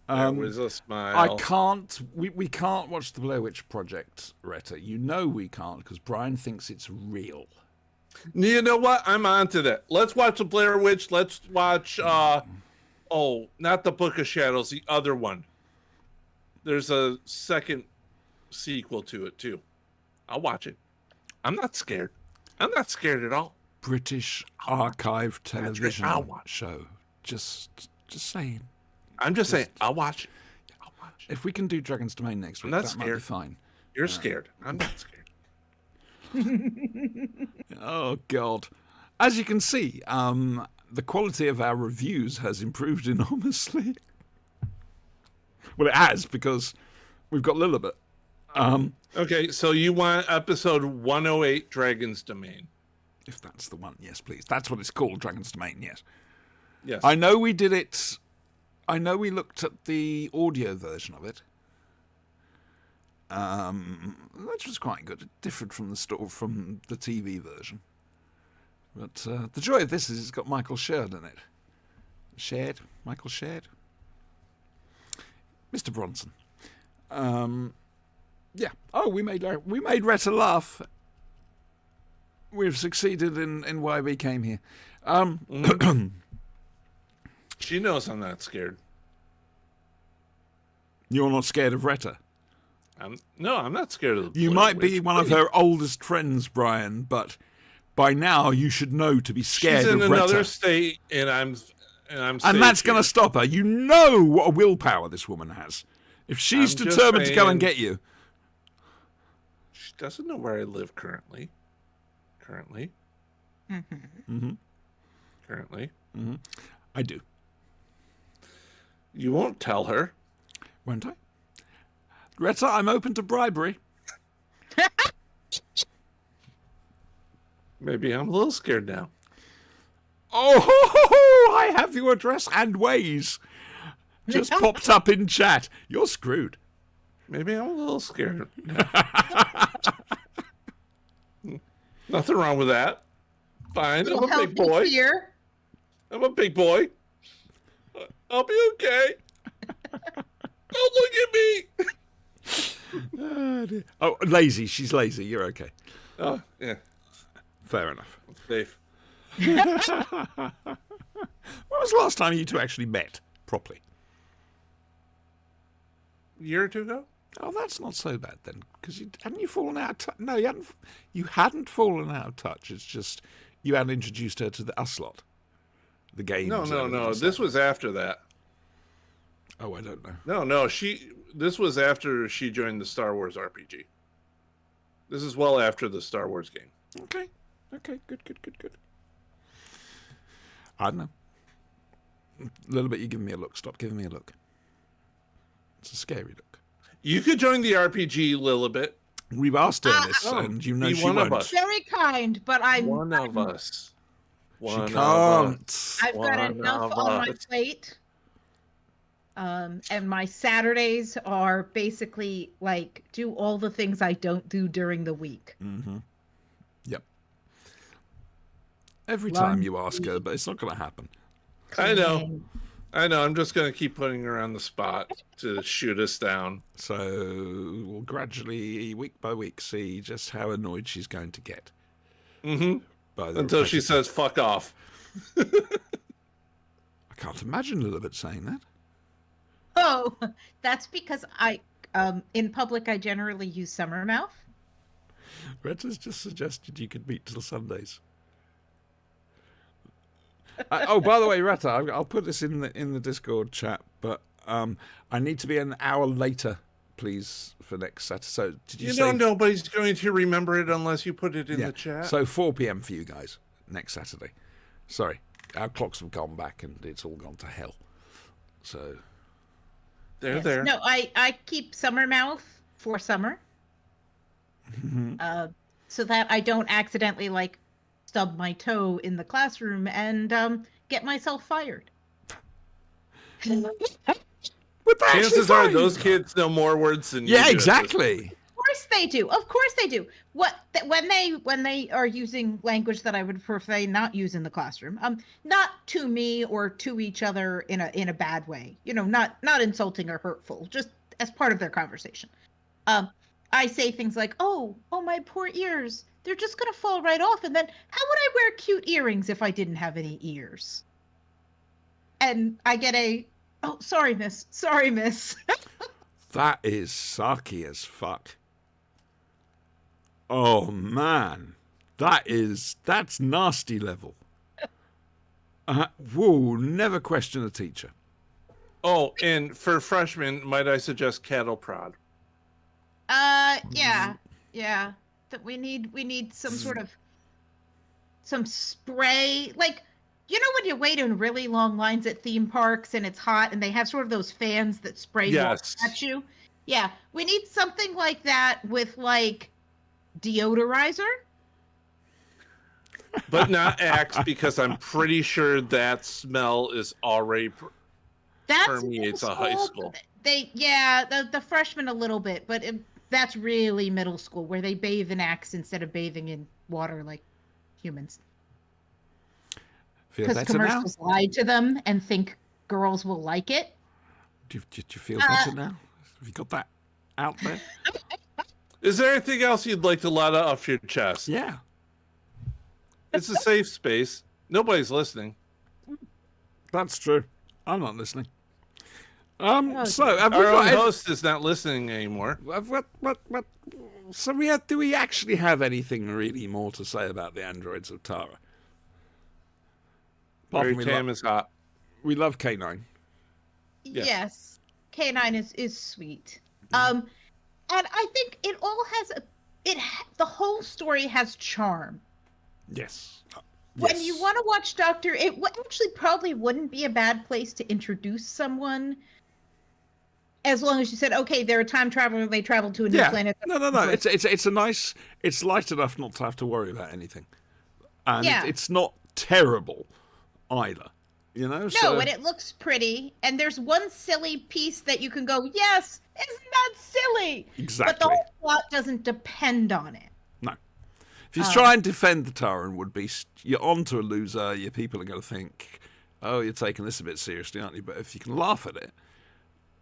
There was a smile. I can't. We can't watch the Blair Witch Project, Retta. You know we can't because Brian thinks it's real. You know what? I'm on to that. Let's watch the Blair Witch. Let's watch. Not the Book of Shadows. The other one. There's a second sequel to it too. I'll watch it. I'm not scared. I'm not scared at all. British archive television I'll watch. show. Just saying. I'm just saying. I'll watch it. I'll watch it. If we can do Dragon's Domain next week, not that might be scared. fine. You're scared. I'm not scared. Oh God! As you can see, the quality of our reviews has improved enormously. Well, it has because we've got Lilibet. Okay, so you want episode 108, Dragon's Domain? If that's the one, yes, please. That's what it's called, Dragon's Domain. Yes. Yes. I know we did it. I know we looked at the audio version of it. which was quite good. It differed from the TV version. But the joy of this is it's got Michael Sherd in it. Michael Sherd. Mr. Bronson. Yeah. Oh, we made Retta laugh. We've succeeded in why we came here. She knows I'm not scared. You're not scared of Retta. No, I'm not scared of the You Blair might be Witch. one of her oldest friends, Brian, but by now you should know to be scared She's in of another Retta. state, and I'm And safe that's going here. to stop her. You know what a willpower this woman has. If she's I'm just determined to go and saying- get you, She doesn't know where I live currently. Currently. I do, You won't tell her. won't I? Retta, I'm open to bribery. Maybe I'm a little scared now. Oh, I have your address and ways. Just popped up in chat. You're screwed. Maybe I'm a little scared. Nothing wrong with that. Fine. I'm a big boy. Here. I'm a big boy. I'll be okay. Don't look at me. Oh, dear. Oh, lazy. She's lazy. You're okay. Oh, yeah. Fair enough. Safe. When was the last time you two actually met properly? A year or two ago? Oh, that's not so bad then, because hadn't you fallen out of touch? No, you hadn't. You hadn't fallen out of touch. It's just you hadn't introduced her to the us lot, the games. No. and everything This like was after that. that. Oh, I don't know. No. This was after she joined the Star Wars RPG. This is well after the Star Wars game. Okay. Good. I don't know. A little bit. You give me a look. Stop giving me a look. It's a scary look. You could join the RPG, Lilibet. We've asked her this, Oh, and you know be she one of won't. us. Very kind, but One of us. She One of can't. us. I've got One enough of on my us. plate. And my Saturdays are basically like do all the things I don't do during the week. Yep. Every Lunch, time you ask her, but it's not going to happen. I know. Cleaning. I know. I'm just going to keep putting her on the spot to shoot us down. So we'll gradually, week by week, see just how annoyed she's going to get. Mm-hmm. By the Until she repetitive- says, fuck off. I can't imagine Lilibet saying that. Oh, that's because I in public I generally use summer mouth. Retta's just suggested you could meet till Sundays. Oh, by the way, Retta, I'll put this in the Discord chat, but I need to be an hour later, please, for next Saturday. So did you You say? know nobody's going to remember it unless you put it in Yeah. the chat. So 4 p.m. for you guys next Saturday. Sorry, our clocks have gone back and it's all gone to hell. So They're Yes. there. No, I keep summer mouth for summer. So that I don't accidentally like stub my toe in the classroom and get myself fired. But they're Chances actually are fine. those kids know more words than you Yeah, do. exactly. Of course they do. Of course they do. When they are using language that I would prefer not use in the classroom, not to me or to each other in a bad way. You know, not insulting or hurtful, just as part of their conversation. I say things like, "Oh, my poor ears. They're just gonna fall right off." And then, how would I wear cute earrings if I didn't have any ears? And I get "Oh, sorry, miss. Sorry, miss." That is sucky as fuck. Oh man, that's nasty level. Whoa, never question a teacher. Oh, and for freshmen, might I suggest cattle prod? Yeah. That we need some sort of some spray, like, you know when you wait in really long lines at theme parks and it's hot and they have sort of those fans that spray water Yes. at you? Yeah, we need something like that with like deodorizer. But not Axe, because I'm pretty sure that smell is already... That's Permeates a high middle school. The freshmen a little bit, but That's really middle school, where they bathe in Axe instead of bathing in water like humans. Feel Because better now? commercials lie to them and think girls will like it. Do you feel better now? Have you got that out there? Is there anything else you'd like to let off your chest? Yeah. It's a safe space. Nobody's listening. That's true. I'm not listening. So have we Our own got host is not listening anymore. what? So do we actually have anything really more to say about the androids of Tara? Apart Very from tame is hot. we love K9. Yes. Yes. K9 is sweet. And I think it all has the whole story has charm. Yes. When you want to watch Doctor, actually probably wouldn't be a bad place to introduce someone. As long as you said, okay, they're a time traveler, they travel to a new planet. No. It's a nice. It's light enough not to have to worry about anything, and Yeah. it's not terrible either. You know. No, and it looks pretty. And there's one silly piece that you can go, yes, isn't that silly? Exactly. But the whole plot doesn't depend on it. No. If you try and defend the Taran would-be, you're onto a loser. Your people are going to think, oh, you're taking this a bit seriously, aren't you? But if you can laugh at it,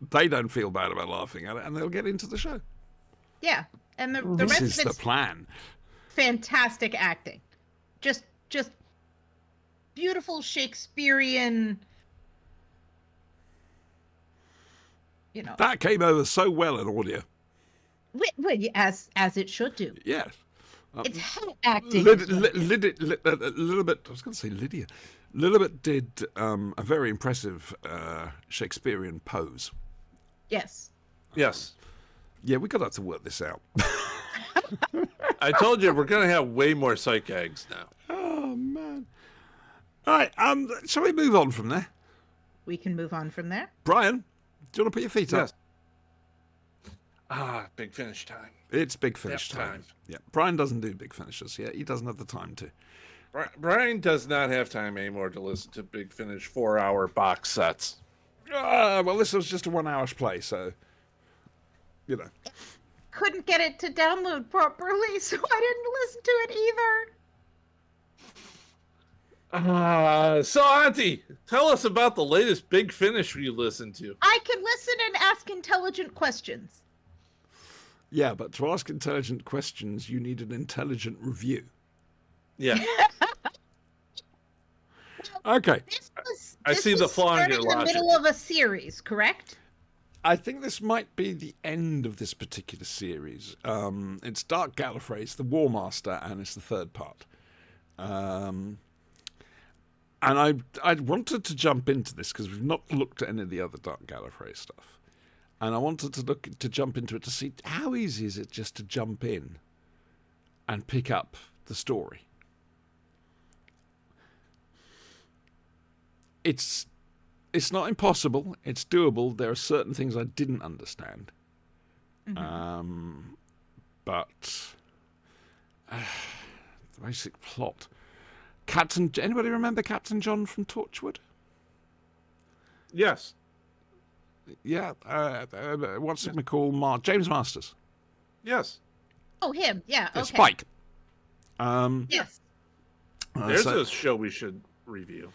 they don't feel bad about laughing at it, and they'll get into the show. Yeah. And the This rest is of the it's plan. fantastic acting. Just beautiful Shakespearean, That came over so well in audio. as it should do. Yes. It's head acting. A little bit. I was going to say Lydia. A little bit did a very impressive Shakespearean pose. Yes. Yes. Yeah, we got to have to work this out. I told you we're going to have way more psych eggs now. Oh man! All right. Shall we move on from there? We can move on from there. Brian, do you want to put your feet up? Yes. Big finish time. It's big finish Nap time. time. Yeah, Brian doesn't do big finishes. Yeah, he doesn't have the time to. Brian does not have time anymore to listen to Big Finish 4-hour box sets. Well, this was just a 1 hour play, so Couldn't get it to download properly, so I didn't listen to it either. So Auntie, tell us about the latest Big Finish you listened to. I can listen and ask intelligent questions. Yeah, but to ask intelligent questions, you need an intelligent review. Yeah. Okay. I see the flaw in your in the logic. middle of a series, correct? I think this might be the end of this particular series. It's Dark Gallifrey, it's the War Master, and it's the third part. And I wanted to jump into this because we've not looked at any of the other Dark Gallifrey stuff. And I wanted to jump into it to see how easy is it just to jump in and pick up the story. It's not impossible. It's doable. There are certain things I didn't understand. Mm-hmm. But the basic plot. Anybody remember Captain John from Torchwood? Yes. Yeah. What's it called? James Masters. Yes. Oh, him. Yeah. Okay. Spike. Yes. There's a show we should review.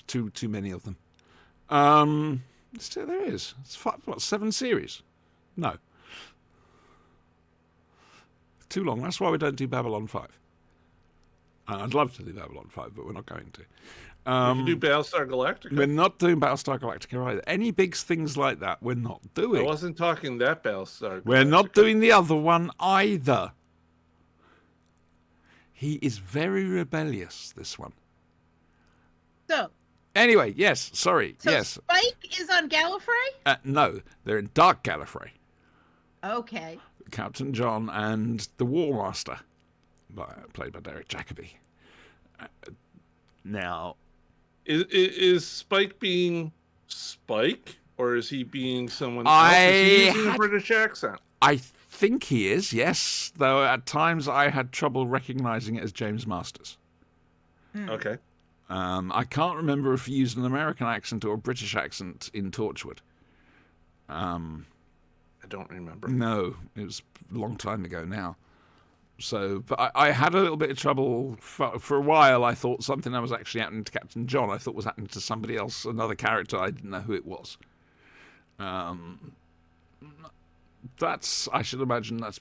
Too many of them. Still, there is. It's 7 series? No. Too long. That's why we don't do Babylon 5. I'd love to do Babylon 5, but we're not going to. We can do Battlestar Galactica. We're not doing Battlestar Galactica either. Any big things like that, we're not I doing. wasn't talking that Battlestar Galactica. We're not doing the other one either. He is very rebellious, this one. So Anyway, yes, sorry, yes. Spike is on Gallifrey? No, they're in Dark Gallifrey. Okay. Captain John and the War Master, played by Derek Jacobi. Now, Is Spike being Spike, or is he being someone else? Is he using a British accent? I think he is, yes, though at times I had trouble recognizing it as James Masters. Okay. I can't remember if he used an American accent or a British accent in Torchwood. I don't remember. No, it was a long time ago now. So, but I had a little bit of trouble for a while. I thought something that was actually happening to Captain John, I thought was happening to somebody else, another character. I didn't know who it was. I should imagine that's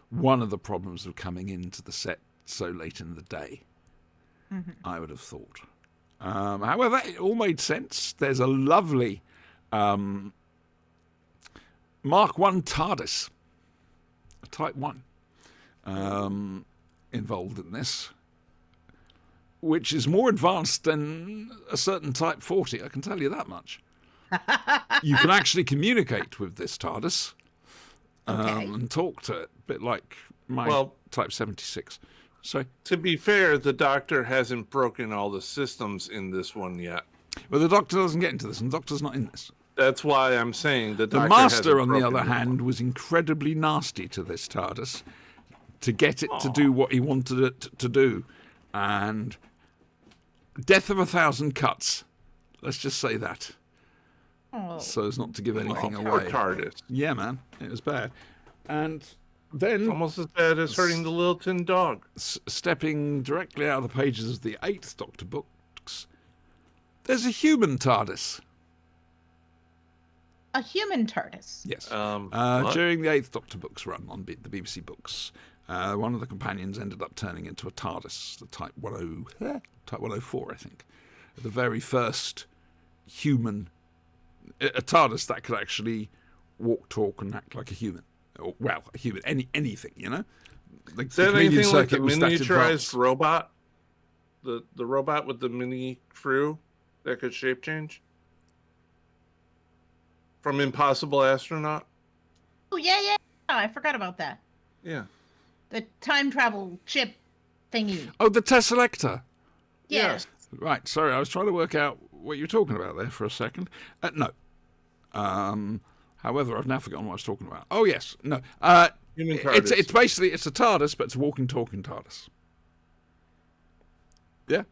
one of the problems of coming into the set so late in the day. I would have thought. However, it all made sense. There's a lovely Mark I TARDIS, a Type 1, involved in this, which is more advanced than a certain Type 40, I can tell you that much. You can actually communicate with this TARDIS and talk to it, a bit like my Type 76. Sorry? To be fair, the Doctor hasn't broken all the systems in this one yet. Well, the Doctor doesn't get into this, and the Doctor's not in this. That's why I'm saying the Doctor Master, hasn't on the other broken hand, was incredibly nasty to this TARDIS to get it to do what he wanted it to do. And death of 1,000 cuts. Let's just say that. So as not to give anything poor away. TARDIS. Yeah, man. It was bad. And then, Almost as bad as hurting the little tin dog. stepping directly out of the pages of the 8th Doctor books, there's a human TARDIS. A human TARDIS. Yes. What? During the 8th Doctor books run on the BBC books, one of the companions ended up turning into a TARDIS, the Type 104, I think. The very first human, a TARDIS that could actually walk, talk, and act like a human. Or, well, a human, anything, you know? Is that anything like the was that miniaturized advanced. robot? The robot with the mini crew that could shape change? From Impossible Astronaut? Oh, yeah. Oh, I forgot about that. Yeah. The time travel ship thingy. Oh, the Tesselector. Yeah. Yes. Right, sorry, I was trying to work out what you were talking about there for a second. No. However, I've now forgotten what I was talking about. Oh, yes. No. Human TARDIS. It's basically, it's a TARDIS, but it's a walking, talking TARDIS. Yeah.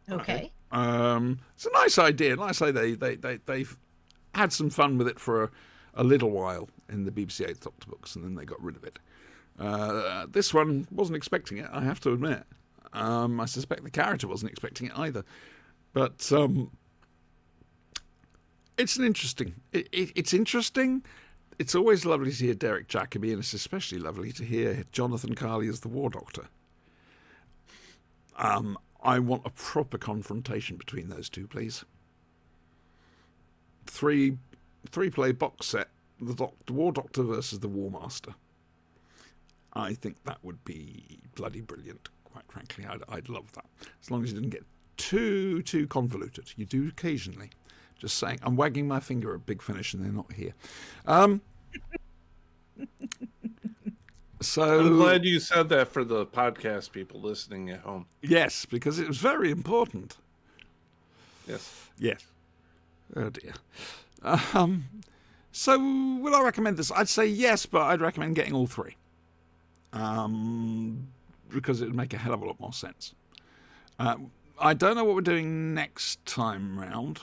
Okay. It's a nice idea. Like I say, they've had some fun with it for a little while in the BBC 8th Doctor books, and then they got rid of it. This one wasn't expecting it, I have to admit. I suspect the character wasn't expecting it either. But it's an interesting. It's interesting. It's always lovely to hear Derek Jacobi, and it's especially lovely to hear Jonathan Carley as the War Doctor. I want a proper confrontation between those two, please. Three play box set: the War Doctor versus the War Master. I think that would be bloody brilliant. Quite frankly, I'd love that. As long as it didn't get too convoluted. You do occasionally. Just saying. I'm wagging my finger at Big Finish, and they're not here. So I'm glad you said that for the podcast people listening at home. yes, because it was very important. Yes. Yes. Oh dear. So would I recommend this? I'd say yes, but I'd recommend getting all three. Because it would make a hell of a lot more sense. I don't know what we're doing next time round.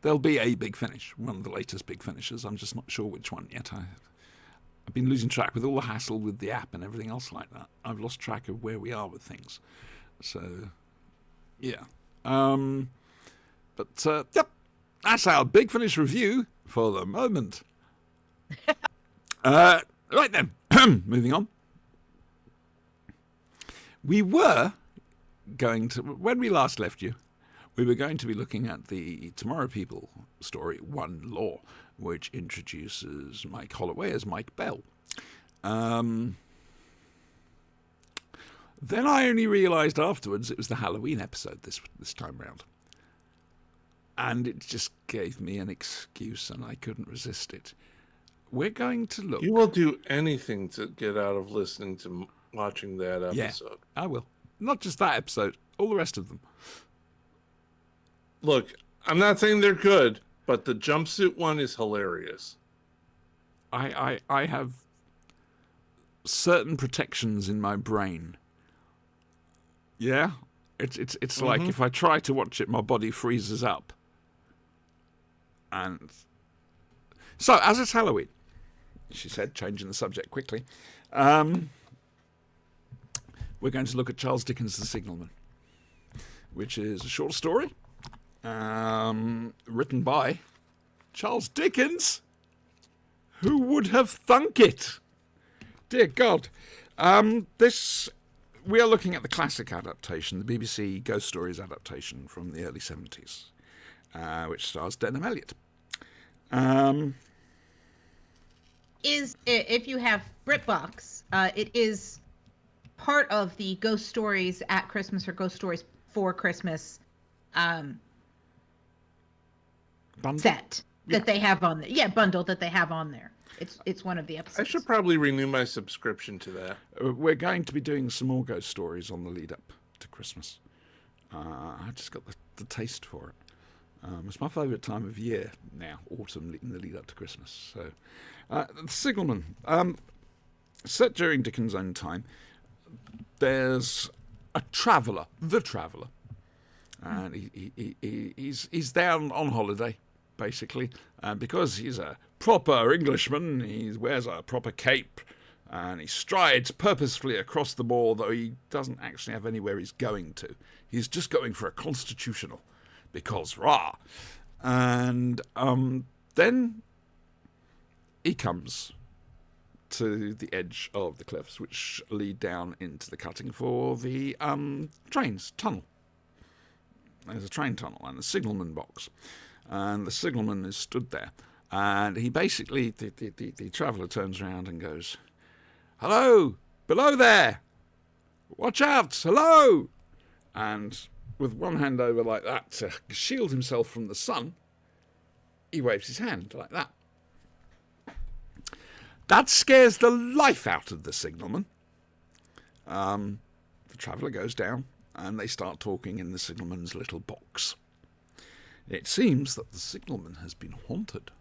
There'll be a Big Finish, one of the latest Big Finishes. I'm just not sure which one yet. I've been losing track with all the hassle with the app and everything else like that. I've lost track of where we are with things. So, yeah. Yep, that's our Big Finish review for the moment. Right then, moving on. We were going to, when we last left you, we were going to be looking at the Tomorrow People story, One Law, which introduces Mike Holloway as Mike Bell. Then I only realised afterwards it was the Halloween episode this time round. And it just gave me an excuse and I couldn't resist it. We're going to look... You will do anything to get out of listening to watching that episode. Yeah, I will. Not just that episode, all the rest of them. Look, I'm not saying they're good, but the jumpsuit one is hilarious. I have certain protections in my brain. Yeah? It's like if I try to watch it, my body freezes up. And So, as it's Halloween, she said, changing the subject quickly, we're going to look at Charles Dickens' The Signalman, which is a short story written by Charles Dickens. Who would have thunk it? Dear God. We are looking at the classic adaptation, the BBC Ghost Stories adaptation from the early 70s, which stars Denham Elliott. If you have BritBox, it is part of the Ghost Stories at Christmas or Ghost Stories for Christmas set that they have on there. Yeah, bundle that they have on there. It's one of the episodes. I should probably renew my subscription to that. We're going to be doing some more ghost stories on the lead up to Christmas. I just got the taste for it. It's my favourite time of year now, autumn in the lead up to Christmas. So, The Signalman, set during Dickens' own time. There's a traveller, the traveller, and he's down on holiday, basically, and because he's a proper Englishman, he wears a proper cape, and he strides purposefully across the moor, though he doesn't actually have anywhere he's going to. He's just going for a constitutional, because rah. And then he comes to the edge of the cliffs, which lead down into the cutting for the trains tunnel. There's a train tunnel and a signalman box, and the signalman is stood there, and he basically, the traveller turns around and goes, "Hello, below there, watch out, hello!" And with one hand over like that to shield himself from the sun, he waves his hand like that. That scares the life out of the signalman. The traveller goes down, and they start talking in the signalman's little box. It seems that the signalman has been haunted.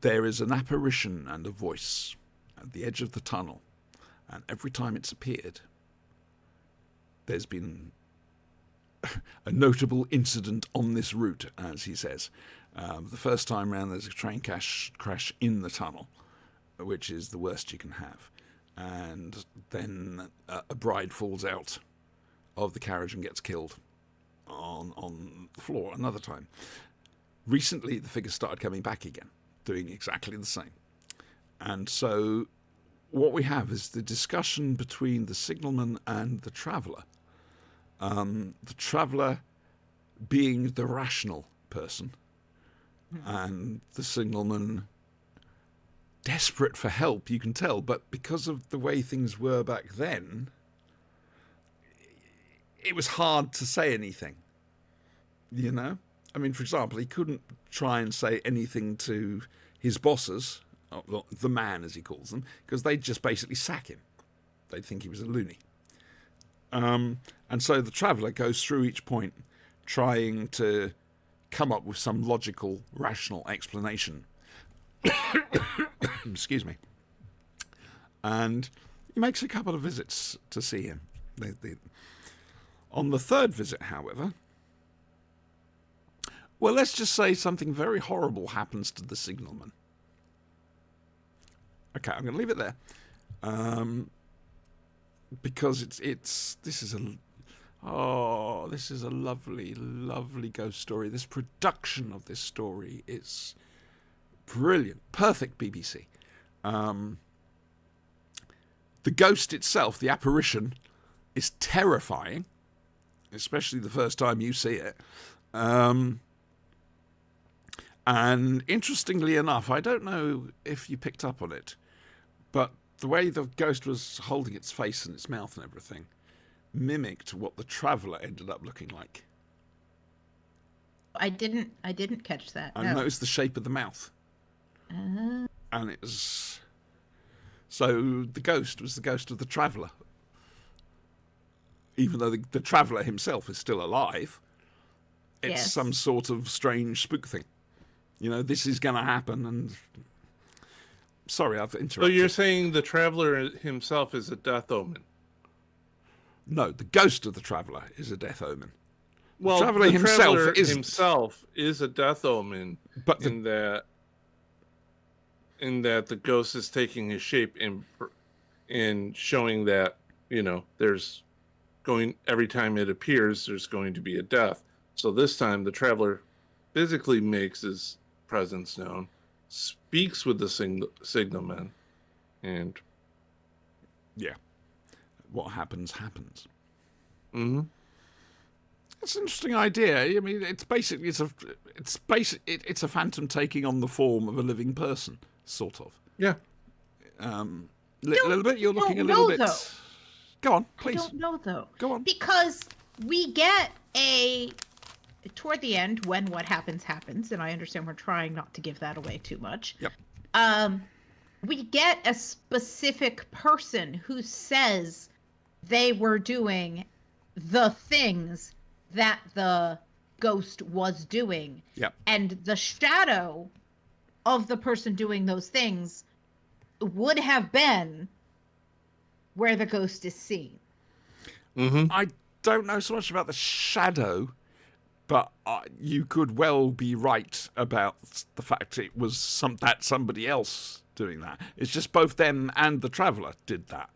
There is an apparition and a voice at the edge of the tunnel, and every time it's appeared, there's been a notable incident on this route, as he says. The first time round, there's a train crash in the tunnel, which is the worst you can have. And then a bride falls out of the carriage and gets killed on the floor another time. Recently, the figures started coming back again, doing exactly the same. And so what we have is the discussion between the signalman and the traveller. The traveller being the rational person, and the signalman desperate for help, you can tell, but because of the way things were back then, it was hard to say anything, you know? I mean, for example, he couldn't try and say anything to his bosses, the man as he calls them, because they'd just basically sack him. They'd think he was a loony. And so the traveller goes through each point trying to come up with some logical, rational explanation. Excuse me. And he makes a couple of visits to see him. On the third visit, however, well, let's just say something very horrible happens to the signalman. Okay, I'm going to leave it there. Because this is a lovely, lovely ghost story. This production of this story is brilliant, perfect BBC. The ghost itself, the apparition, is terrifying, especially the first time you see it. And interestingly enough, I don't know if you picked up on it, but the way the ghost was holding its face and its mouth and everything mimicked what the traveller ended up looking like. I didn't catch that. I No. noticed the shape of the mouth. And it was... So the ghost was the ghost of the traveller. Even though the traveller himself is still alive, it's Yes. some sort of strange spook thing. You know, this is going to happen, and... Sorry, I've interrupted. So you're saying the traveler himself is a death omen? No, the ghost of the traveller is a death omen. Well, Traveler the himself Traveler isn't. himself is a death omen, But in that the ghost is taking his shape in showing that, there's going, every time it appears, there's going to be a death. So this time the Traveler physically makes his presence known, speaks with the signalman, and yeah, what happens happens. mm-hmm. It's an interesting idea. I mean, it's a phantom taking on the form of a living person, sort of. Yeah. A little bit. You're looking a little bit. Though. Go on, I please. don't know though. Go on. Because we get toward the end when what happens, and I understand we're trying not to give that away too much. Yep. We get a specific person who says they were doing the things that the ghost was doing. Yep. And the shadow of the person doing those things would have been where the ghost is seen. Mm-hmm. I don't know so much about the shadow, but you could well be right about the fact it was somebody else doing that. It's just both them and the Traveler did that.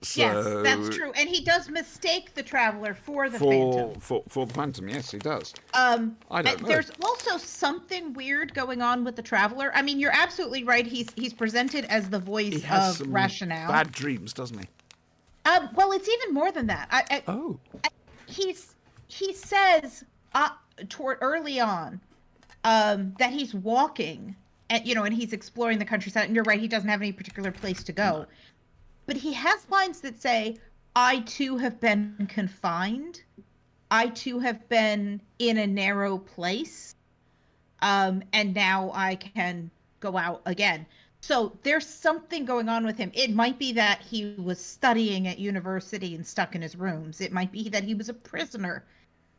So, Yes, that's true. And he does mistake the Traveler for the Phantom. For the Phantom, yes, he does. I don't know. There's also something weird going on with the Traveler. I mean, you're absolutely right. He's presented as the He voice has of some rationale. bad dreams, doesn't he? Well, it's even more than that. Oh. He says toward early on that he's walking and he's exploring the countryside. And you're right, he doesn't have any particular place to go. No. But he has lines that say, "I too have been confined. I too have been in a narrow place. And now I can go out again." So there's something going on with him. It might be that he was studying at university and stuck in his rooms. It might be that he was a prisoner.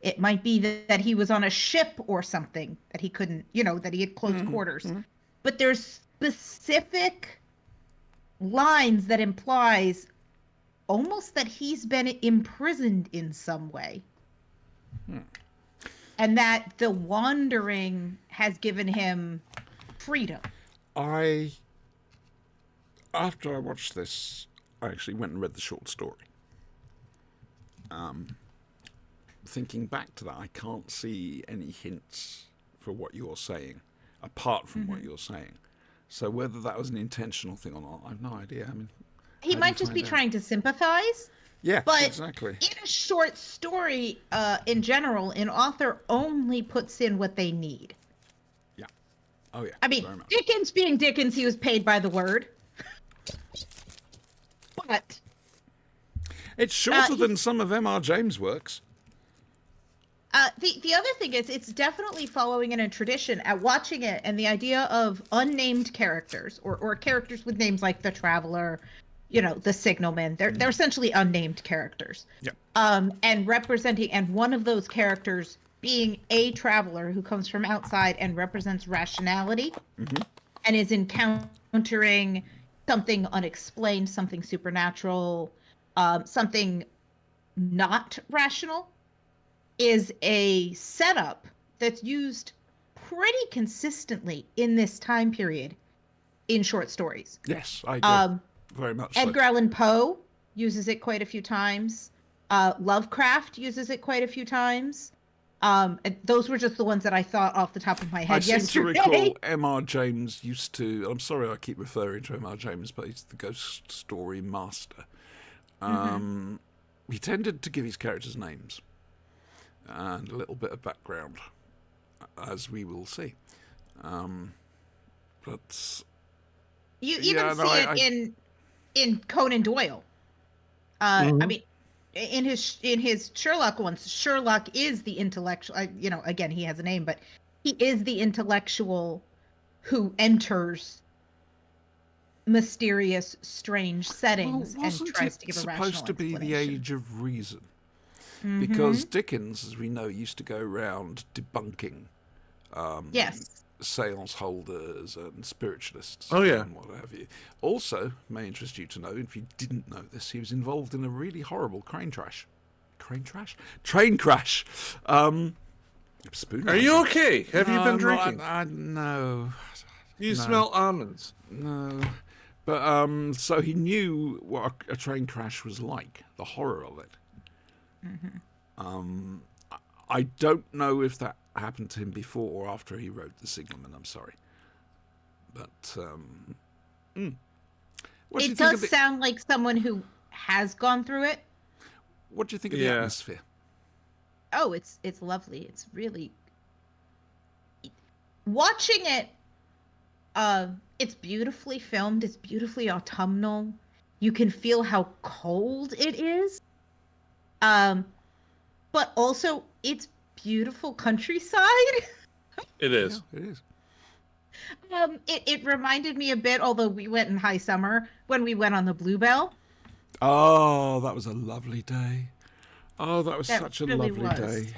It might be that he was on a ship or something that he couldn't, that he had close quarters. Mm-hmm. But there's specific lines that implies almost that he's been imprisoned in some way. And that the wandering has given him freedom. After I watched this, I actually went and read the short story. Thinking back to that, I can't see any hints for what you're saying, apart from what you're saying. So whether that was an intentional thing or not, I have no idea. I mean, he might just be trying to sympathize. Yeah, but exactly. In a short story, in general, an author only puts in what they need. Yeah. Oh yeah. I mean, Dickens being Dickens, he was paid by the word. But it's shorter than some of M.R. James' works. The other thing is, it's definitely following in a tradition. At watching it, and the idea of unnamed characters or characters with names like the Traveler, the Signalman, they're essentially unnamed characters. Yeah. And representing, and one of those characters being a Traveler who comes from outside and represents rationality, and is encountering something unexplained, something supernatural, something not rational, is a setup that's used pretty consistently in this time period in short stories. Yes, I agree. Very much so. Edgar Allan Poe uses it quite a few times. Lovecraft uses it quite a few times. And those were just the ones that I thought off the top of my head yesterday. I seem to recall M.R. James used to... I'm sorry I keep referring to M.R. James, but he's the ghost story master. He tended to give his characters names and a little bit of background, as we will see. But you even see it in Conan Doyle. I mean, in his Sherlock ones, Sherlock is the intellectual. Again, he has a name, but he is the intellectual who enters mysterious, strange settings and tries to give a rational supposed to be the explanation. age of reason? Because Dickens, as we know, used to go around debunking yes. seance holders and spiritualists Oh, yeah. and what have you. Also, may interest you to know, if you didn't know this, he was involved in a really horrible crane crash. Train crash. Train crash. Spoon Are you okay? Have you been drinking? No. You no. smell almonds. No. But so he knew what a train crash was like, the horror of it. I don't know if that happened to him before or after he wrote The Signalman. I'm sorry, but what do you It think does of sound like someone who has gone through it. What do you think of the Yeah. atmosphere? Oh, it's lovely. It's really watching it. It's beautifully filmed. It's beautifully autumnal. You can feel how cold it is. But also it's beautiful countryside. It is. Yeah, it is. It reminded me a bit, although we went in high summer, when we went on the Bluebell. Oh, that was a lovely day. Oh, that was That such a really lovely was. day.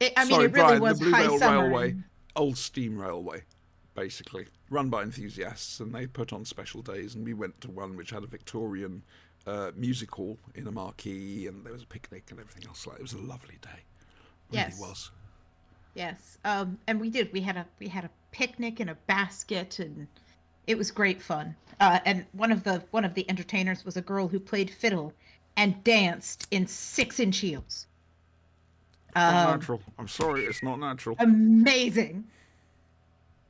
It Sorry, really Brian, was the high Bluebell summer. Railway, and- old steam railway, basically, run by enthusiasts, and they put on special days, and we went to one which had a Victorian music hall in a marquee, and there was a picnic and everything else. Like, it was a lovely day. It really Yes. was. Yes. And we did. We had a picnic in a basket, and it was great fun. And one of the entertainers was a girl who played fiddle and danced in 6-inch heels. Not natural. I'm sorry, it's not natural. Amazing.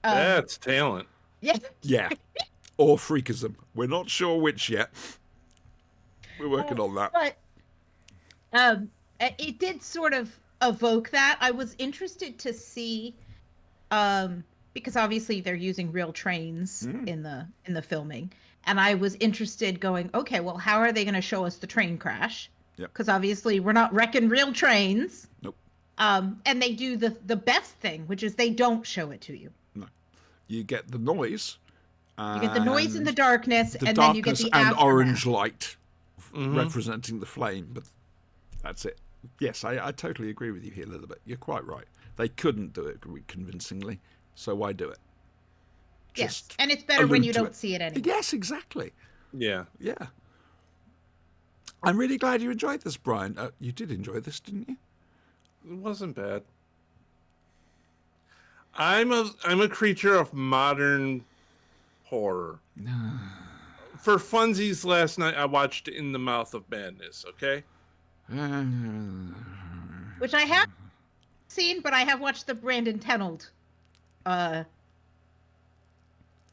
That's talent. Yeah. Yeah. Or freakism. We're not sure which yet. We're working on that. But it did sort of evoke that. I was interested to see, because obviously they're using real trains in the filming, and I was interested going, okay, well, how are they going to show us the train crash? Yep. Because obviously we're not wrecking real trains. Nope. And they do the best thing, which is they don't show it to you. No. You get the noise. You get the noise in the and darkness, the and then you get darkness the and aftermath. orange light Mm-hmm. representing the flame, but that's it. Yes, I totally agree with you here a little bit. You're quite right. They couldn't do it convincingly, so why do it? Yes, Just and it's better when allude you to don't it. see it anymore. Yes, exactly. Yeah. Yeah. I'm really glad you enjoyed this, Brian. You did enjoy this, didn't you? It wasn't bad. I'm a creature of modern horror. For funsies, last night I watched In the Mouth of Madness. Okay. Which I have seen, but I have watched the Brandon Tenold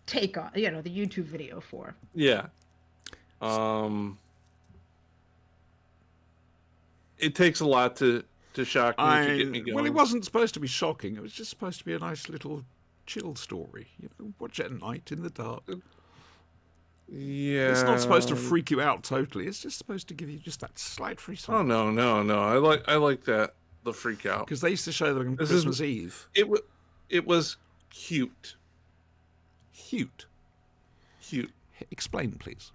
take on, the YouTube video for. Yeah. It takes a lot to shock me to get me going. Well, it wasn't supposed to be shocking. It was just supposed to be a nice little chill story. Watch it at night in the dark. Yeah. It's not supposed to freak you out totally. It's just supposed to give you just that slight free Oh song. no! I like that, the freak out. Because they used to show them on This is- Christmas Eve. It was cute. Cute. Explain, please.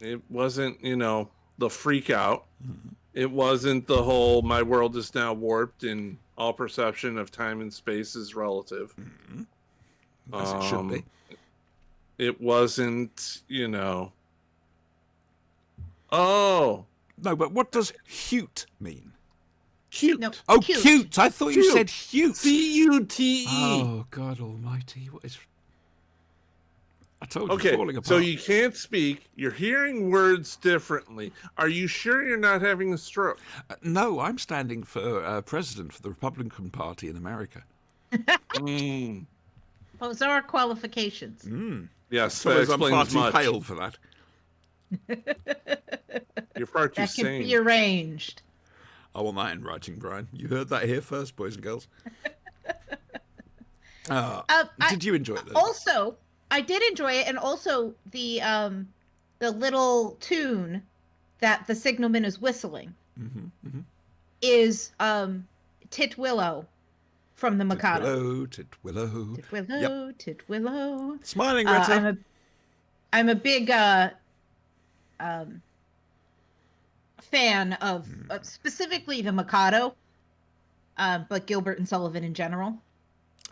It wasn't, the freak out. It wasn't the whole my world is now warped and all perception of time and space is relative. As it should be. It wasn't, oh, No, but what does cute mean? cute. No, Oh, cute. cute. I thought you Cute. said cute. Cute. Oh, God almighty. What is... I told you, Okay, falling apart. so you can't speak. You're hearing words differently. Are you sure you're not having a stroke? No, I'm standing for president for the Republican Party in America. Mm. Those are qualifications. Yes, So that I'm far explains too much. pale for that. You're far too That can sane. be arranged. I want that in writing, Brian. You heard that here first, boys and girls. Did you enjoy it, though? Also, I did enjoy it, and also the little tune that the signalman is whistling is Titwillow from the Mikado. Titwillow. Titwillow, Yep. Titwillow. Smiling, Greta. I'm a big fan of specifically the Mikado, but Gilbert and Sullivan in general.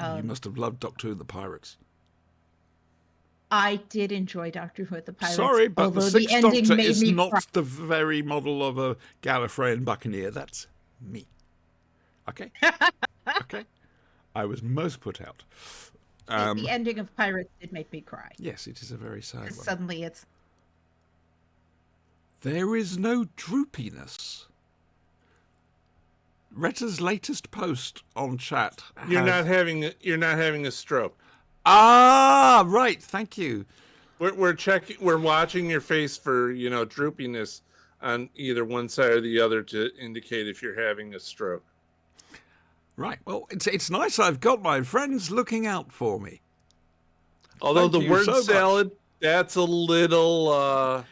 You must have loved Doctor Who and the Pirates. I did enjoy Doctor Who with the Pirates. Sorry, but although the Sixth ending Doctor made is me not cry. the very model of a Gallifreyan Buccaneer. That's me. Okay? Okay? I was most put out. The ending of Pirates did make me cry. Yes, it is a very sad one. Suddenly it's... There is no droopiness. Retta's latest post on chat. You're has- not having a stroke. Ah, right. Thank you. We're checking. We're watching your face for droopiness on either one side or the other to indicate if you're having a stroke. Right. Well, it's nice. I've got my friends looking out for me. Although Thank the you word so much. salad, that's a little.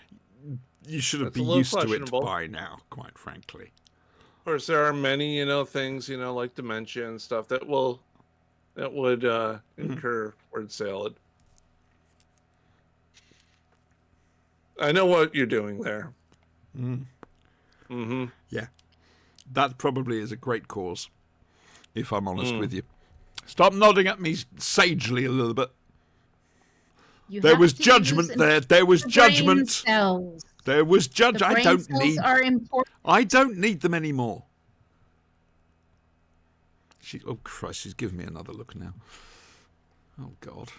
You should have That's a been little used to it questionable. by now, quite frankly. Of course, there are many things like dementia and stuff that would incur word salad. I know what you're doing there. Mm-hmm. Yeah. That probably is a great cause, if I'm honest Mm. with you. Stop nodding at me sagely a little bit. You There have was to judgment use there. There was the brain judgment. cells. There was The judge. I brain don't cells need. are important. I don't need them anymore. Oh Christ! She's giving me another look now. Oh God,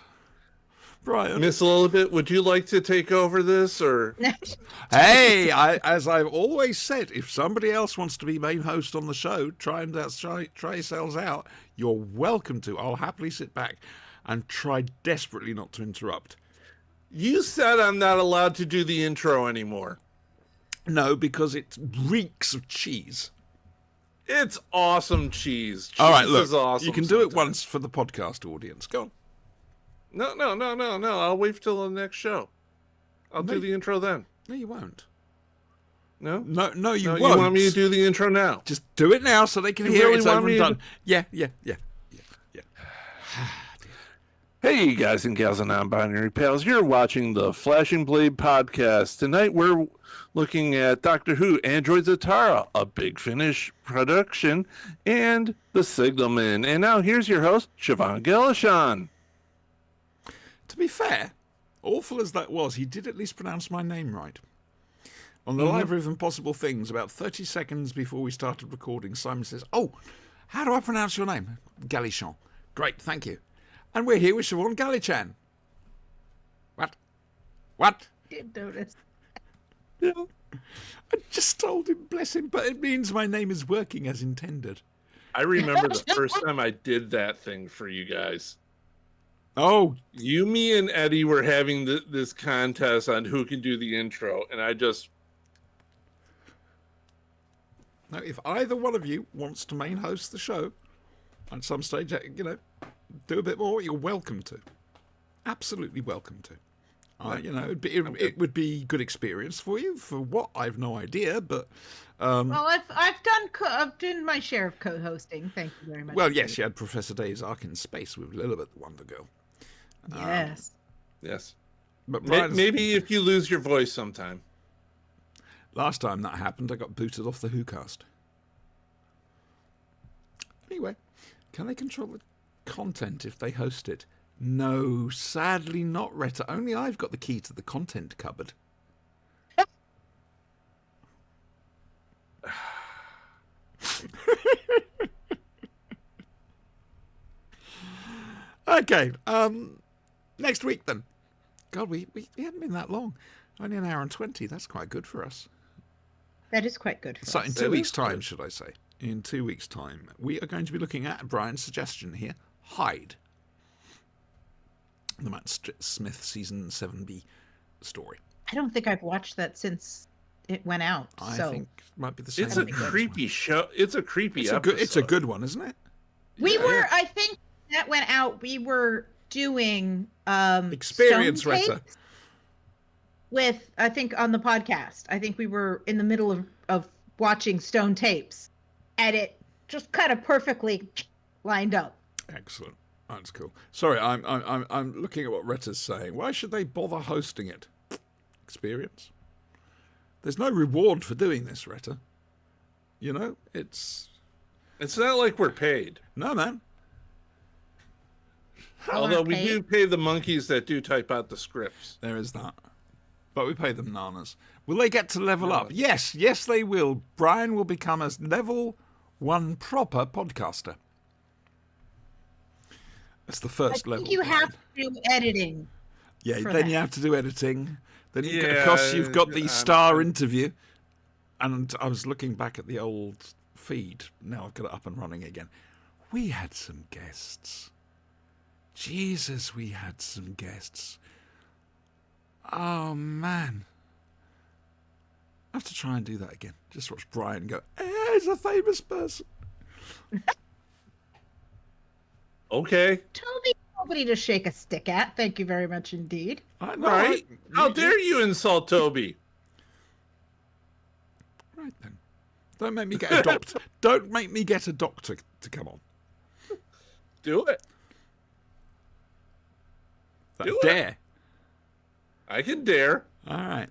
Brian. Miss Lilibet, would you like to take over this, or Hey, as I've always said, if somebody else wants to be main host on the show, try yourselves out. You're welcome to. I'll happily sit back and try desperately not to interrupt. you said I'm not allowed to do the intro anymore? No, because it reeks of cheese. It's awesome cheese. All right, Cheese look, is awesome you can do it sometimes. once for the podcast audience. Go on. No. I'll wait till the next show. I'll do the intro then. No, you won't. No? No, you No, won't. you want me to do the intro now? Just do it now so they can You hear really it's want over me and to- done. Yeah. Hey, guys and gals and non-binary pals, you're watching the Flashing Blade podcast. Tonight we're looking at Doctor Who, Android Zatara, a Big Finish production, and The Signalman. And now here's your host, Siobhan Gillishan. To be fair, awful as that was, he did at least pronounce my name right. On the Mm-hmm. Library of Impossible Things, about 30 seconds before we started recording, Simon says, "Oh, how do I pronounce your name?" Gallichan. Great, thank you. And we're here with Siobhan Gallichan. What? Did notice. I just told him, bless him, but it means my name is working as intended. I remember the first time I did that thing for you guys. Oh, You, me, and Eddie were having this contest on who can do the intro, and I just... now if either one of you wants to main host the show at some stage, do a bit more, you're welcome to. Absolutely welcome to. It would be good experience for you. For what, I've no idea, but Well, I've done my share of co-hosting. Thank you very much. well, yes, you had Professor Day's Ark in Space with Lilibet the Wonder Girl. Yes. Yes. But Brian's- Maybe if you lose your voice sometime. last time that happened, I got booted off the WhoCast. Anyway, can they control the content if they host it? No, sadly not, Retta. Only I've got the key to the content cupboard. Okay, next week then. God, we haven't been that long. Only an hour and 20. That's quite good for us. That is quite good for So us. in That 2 is weeks' time, good. should I say? In 2 weeks' time, we are going to be looking at Brian's suggestion here, Hyde. The Matt Smith season 7B story. I don't think I've watched that since it went out. I so think it might be the same. It's a think that's creepy show. It's a creepy It's episode. a good one, isn't it? we Yeah. were. I think that went out. We were doing Experience, Stone Retta. Tapes with, I think, on the podcast. I think we were in the middle of watching Stone Tapes, and it just kind of perfectly lined up. Excellent. That's cool. Sorry, I'm looking at what Retta's saying. Why should they bother hosting it? Experience. There's no reward for doing this, Retta. You know, it's It's not like we're paid. no, man. Although we paid. do pay the monkeys that do type out the scripts. There is that. But we pay them nanas. Will they get to level up? Yes, they will. Brian will become a level 1 proper podcaster. That's the first I level. think you Brian. have to do editing. Yeah, for then that. you have to do editing. Then, of Yeah, course, you've got the I'm- star interview. And I was looking back at the old feed. Now I've got it up and running again. We had some guests. Jesus, we had some guests. Oh, man. I have to try and do that again. Just watch Brian go, he's a famous person. Okay. Toby, nobody to shake a stick at. Thank you very much indeed. I know, Right? How dare you insult Toby? Right then. Don't make me get a doctor. Don't make me get a doctor to come on. Do it. That Do it. dare. I can dare. All right.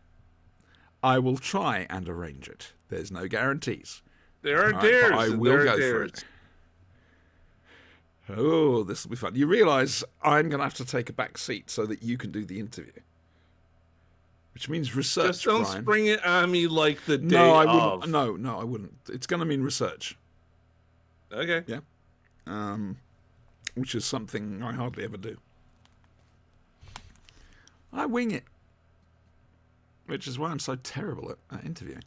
I will try and arrange it. There's no guarantees. There are All right, dares. but I and will there are go for dares. it. Oh, this will be fun. You realise I'm going to have to take a back seat so that you can do the interview. Which means research, Just don't Brian. spring it on me like the day No, I of. wouldn't. No, I wouldn't. It's going to mean research. Okay. Yeah. Which is something I hardly ever do. I wing it. Which is why I'm so terrible at interviewing.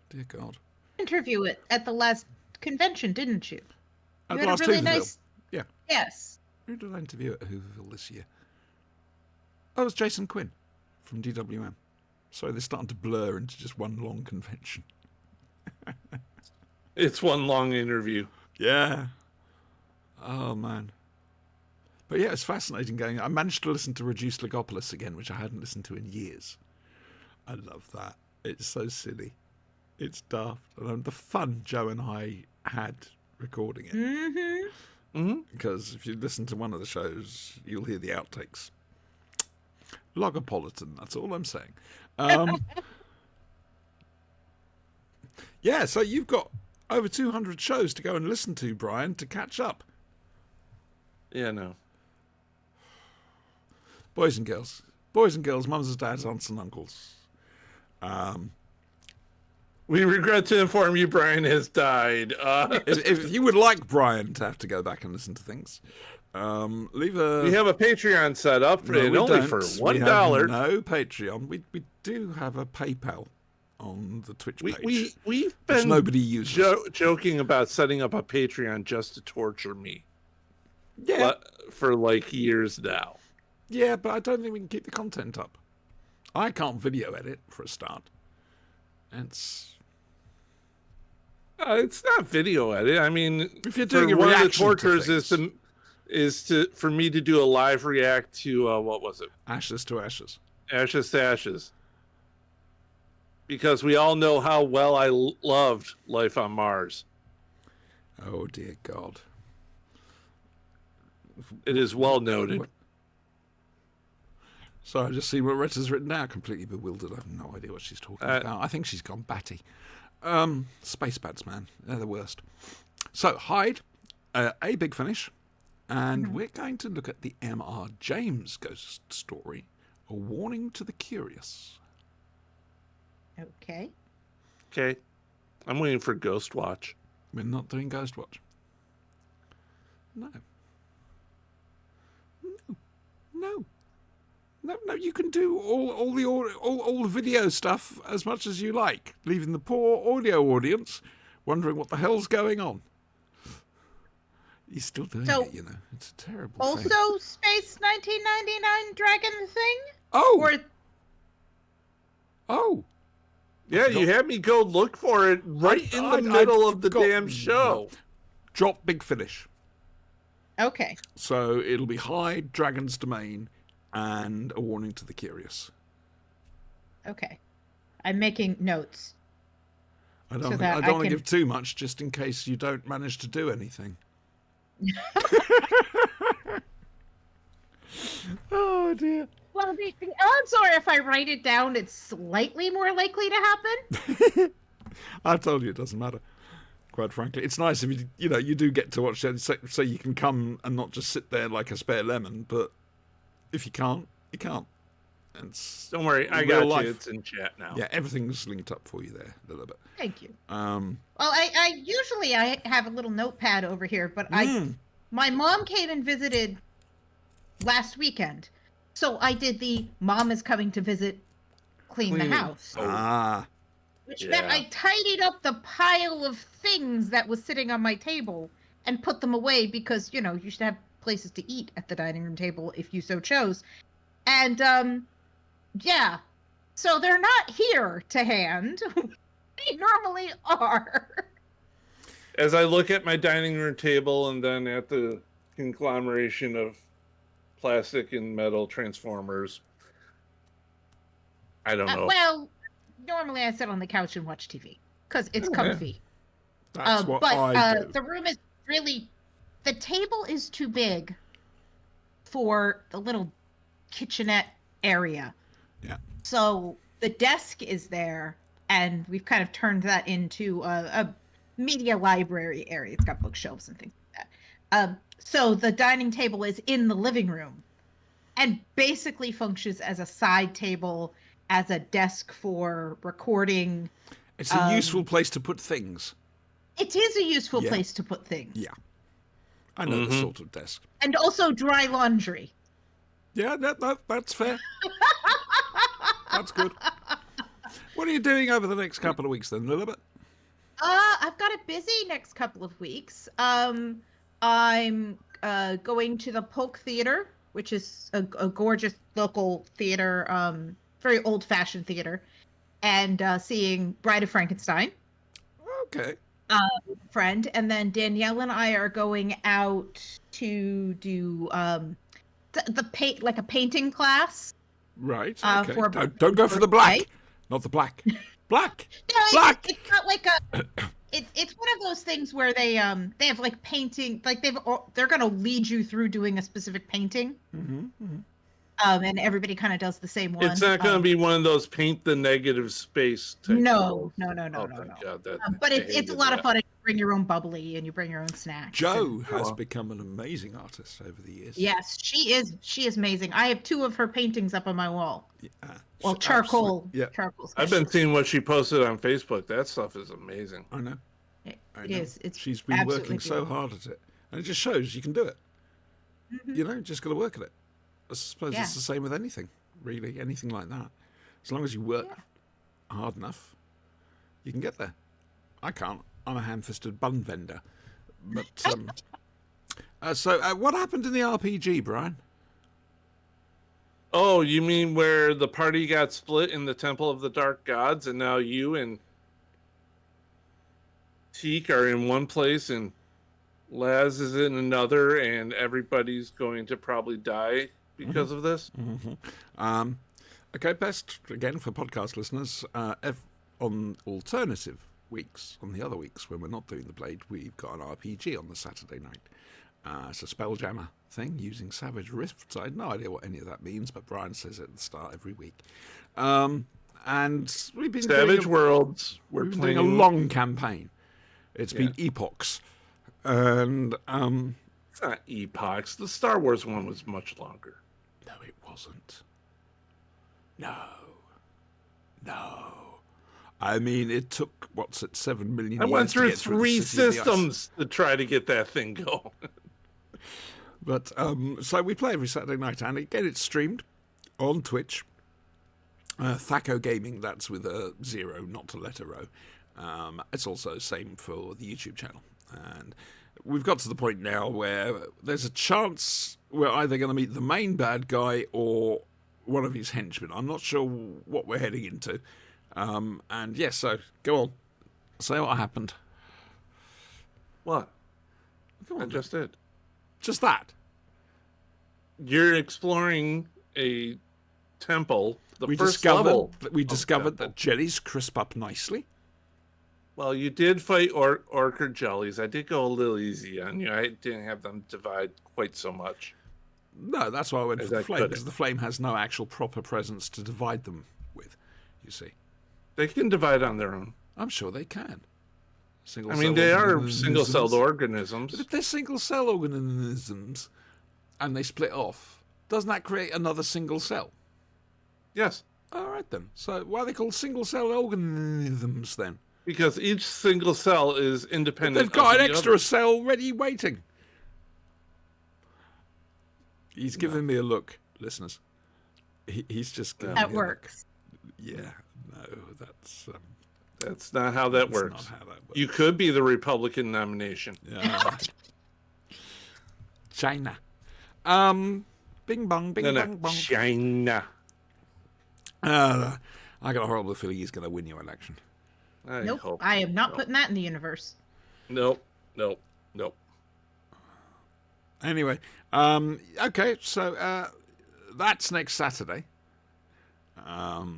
Dear God. Interview it at the last convention, didn't you? At You had last a really Hooverville. nice. Yeah. Yes. Who did I interview at Hooverville this year? Oh, it was Jason Quinn from DWM. Sorry, they're starting to blur into just one long convention. It's one long interview. Yeah. Oh, man. But yeah, it's fascinating going. I managed to listen to Reduced Legopolis again, which I hadn't listened to in years. I love that. It's so silly. It's daft. And the fun Joe and I had recording it. Mm-hmm. Because if you listen to one of the shows, you'll hear the outtakes. Logopolitan, that's all I'm saying. Yeah, so you've got over 200 shows to go and listen to, Brian, to catch up. Yeah, no. Boys and girls, mums and dads, aunts and uncles. We regret to inform you Brian has died. If you would like Brian to have to go back and listen to things, leave a... We have a Patreon set up No, and we only don't. for We have $1. no Patreon. We do have a PayPal on the Twitch page. We've which been nobody uses. joking about setting up a Patreon just to torture me Yeah, for like years now. yeah, but I don't think we can keep the content up. I can't video edit for a start. It's not video edit. I mean, If you're doing for a one of the reaction to tortures is for me to do a live react to what was it? Ashes to ashes. Ashes to Ashes. Because we all know how well I loved Life on Mars. Oh dear God. It is well noted. Sorry, I just see what Retta's written down. Completely bewildered. I have no idea what she's talking about. I think she's gone batty. Space bats, man. They're the worst. So, Hyde, a big finish. And we're going to look at the M.R. James ghost story, A Warning to the Curious. Okay. Okay. I'm waiting for Ghost Watch. We're not doing Ghostwatch. No. No, you can do all the video stuff as much as you like, leaving the poor audio audience wondering what the hell's going on. He's still doing So, it, you know. It's a terrible thing. Also, Space 1999 Dragon thing? Oh! Or Oh! Yeah, you had me go look for it right in the middle of the damn show. Drop Big Finish. okay. So it'll be Hyde, Dragon's Domain, and A Warning to the Curious. Okay. I'm making notes. I So don't that I want to can- give too much just in case you don't manage to do anything. Oh dear. Well, the odds are if I write it down, it's slightly more likely to happen. I told you it doesn't matter. quite frankly. It's nice if you do get to watch it, so you can come and not just sit there like a spare lemon, but if you can't, you can't. And Don't worry, I real got life. you. It's in chat now. Yeah, everything's linked up for you there a little bit. Thank you. Um, Well, I usually I have a little notepad over here, but my mom came and visited last weekend, so I did the mom is coming to visit, clean the Cleaning. house, which meant Yeah. I tidied up the pile of things that was sitting on my table and put them away because you should have places to eat at the dining room table if you so chose, and yeah, so they're not here to hand. They normally are. As I look at my dining room table and then at the conglomeration of plastic and metal transformers, I don't know. Well, normally I sit on the couch and watch TV because it's comfy. that's what but I do. the room is really, the table is too big for the little kitchenette area. Yeah. So the desk is there, and we've kind of turned that into a media library area. It's got bookshelves and things like that. So the dining table is in the living room and basically functions as a side table, as a desk for recording. It's a useful place to put things. It is a useful Yeah. place to put things. Yeah. I know the sort of desk. And also dry laundry. Yeah, that's fair. That's good. What are you doing over the next couple of weeks then, Lilibet? I've got it busy next couple of weeks. I'm going to the Polk Theater, which is a gorgeous local theater, very old-fashioned theater, and seeing Bride of Frankenstein. Okay. Friend, and then Danielle and I are going out to do the paint, like a painting class. Right. Okay. For Don't go for the black. right? Not the black. Black. No, Black. it's not like a. It's one of those things where they have like painting, like they're gonna lead you through doing a specific painting. And everybody kind of does the same one. It's not going to be one of those paint the negative space type No, deals. no. Oh, thank God, But I it's hated a lot of that. fun. You bring your own bubbly and you bring your own snacks. Joe has become an amazing artist over the years. Yes, she is. She is amazing. I have 2 of her paintings up on my wall. Well, She charcoal. absolutely- Yeah, Charcoal. I've been seeing what she posted on Facebook. That stuff is amazing. I know. It I it know. is. It's She's been absolutely working so beautiful. hard at it. And it just shows you can do it. Mm-hmm. You know, just got to work at it. I suppose Yeah. it's the same with anything, really. Anything like that. As long as you work hard enough, you can get there. I can't. I'm a ham-fisted bun vendor. But, so what happened in the RPG, Brian? Oh, you mean where the party got split in the Temple of the Dark Gods, and now you and Teak are in one place, and Laz is in another, and everybody's going to probably die because of this? Okay, best, again, for podcast listeners, on alternative weeks, on the other weeks when we're not doing the Blade, we've got an RPG on the Saturday night. It's a Spelljammer thing using Savage Rifts. I had no idea what any of that means, but Brian says it at the start every week. And we've been Savage doing Worlds. we've been doing a long campaign. It's been epochs. And It's not epochs. The Star Wars one was much longer. no, it wasn't. No. I mean, it took, 7 million I years went to through get through the 3 City of the Ice. systems to try to get that thing going. But so we play every Saturday night, and again, it's streamed on Twitch. Thaco Gaming, that's with a 0, not a letter O. It's also the same for the YouTube channel. And we've got to the point now where there's a chance we're either going to meet the main bad guy or one of his henchmen. I'm not sure what we're heading into. And yes, so go on. Say what happened. What? Come I on, just did. just that. You're exploring a temple. The We first discovered level. that we of discovered temple. that jellies crisp up nicely. Well, you did fight orchid jellies. I did go a little easy on you. I didn't have them divide quite so much. No, that's why I went As for the I flame, could. because the flame has no actual proper presence to divide them with, you see. They can divide on their own. I'm sure they can. Single I mean, they are single-celled organisms. But if they're single-cell organisms and they split off, doesn't that create another single cell? Yes, All right then. So why are they called single-cell organisms then? because each single cell is independent. They've got of an the extra other. cell ready waiting. He's giving me a look, listeners. He's just giving That me a look. works. Yeah, no, that's That's not how that that's works. not how that works. You could be the Republican nomination. Yeah. China. Bing bong, bing No, bong no, bong. China. I got a horrible feeling he's going to win your election. I Nope. hope. I am not putting that in the universe. Nope. Anyway, okay, so that's next Saturday.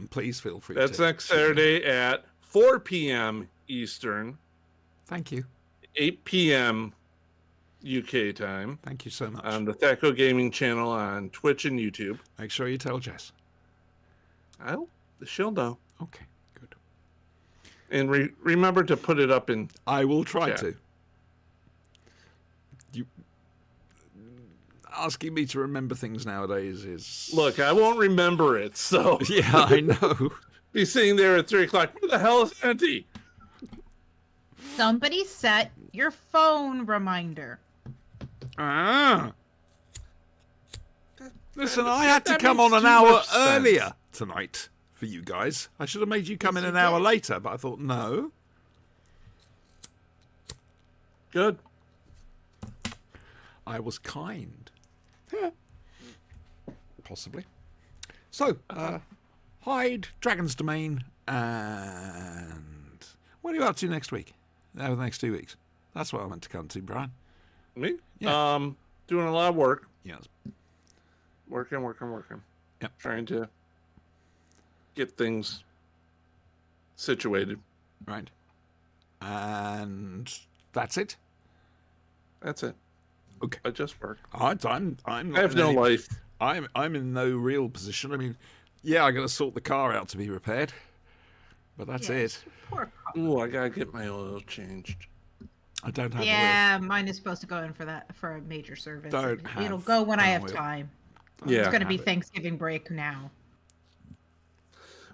Please feel free That's to... next Saturday at 4 p.m. Eastern, Thank you. 8 p.m. UK time Thank you so much. on the Thaco Gaming channel on Twitch and YouTube. Make sure you tell Jess. Oh, she'll know. Okay, good. And remember to put it up in. I will try Chat. to. You asking me to remember things nowadays is... Look, I won't remember it, so Yeah, I know. be sitting there at 3 o'clock. Where the hell is Auntie? Somebody set your phone reminder. Ah. Listen, I had to that come on makes an too hour much sense. earlier tonight for you guys. I should have made you come in an hour later, but I thought, no. Good. I was kind. Possibly. So, Hyde, Dragon's Domain, and... What are you up to next week? Over the next 2 weeks? That's what I meant to come to, Brian. Me? Yeah. Doing a lot of work. Yes. Working. Yep. Trying to get things situated. Right. And that's it? That's it. Okay. I just work. I'm not I have in no any- life. I'm in no real position. I mean, yeah, I got to sort the car out to be repaired, but that's Yes. it. Poor car. Ooh, I gotta get my oil changed. I don't have Yeah, mine is supposed to go in for a major service. Don't have It'll go when I an have oil. time. Yeah. It's going to be have it. Thanksgiving break now.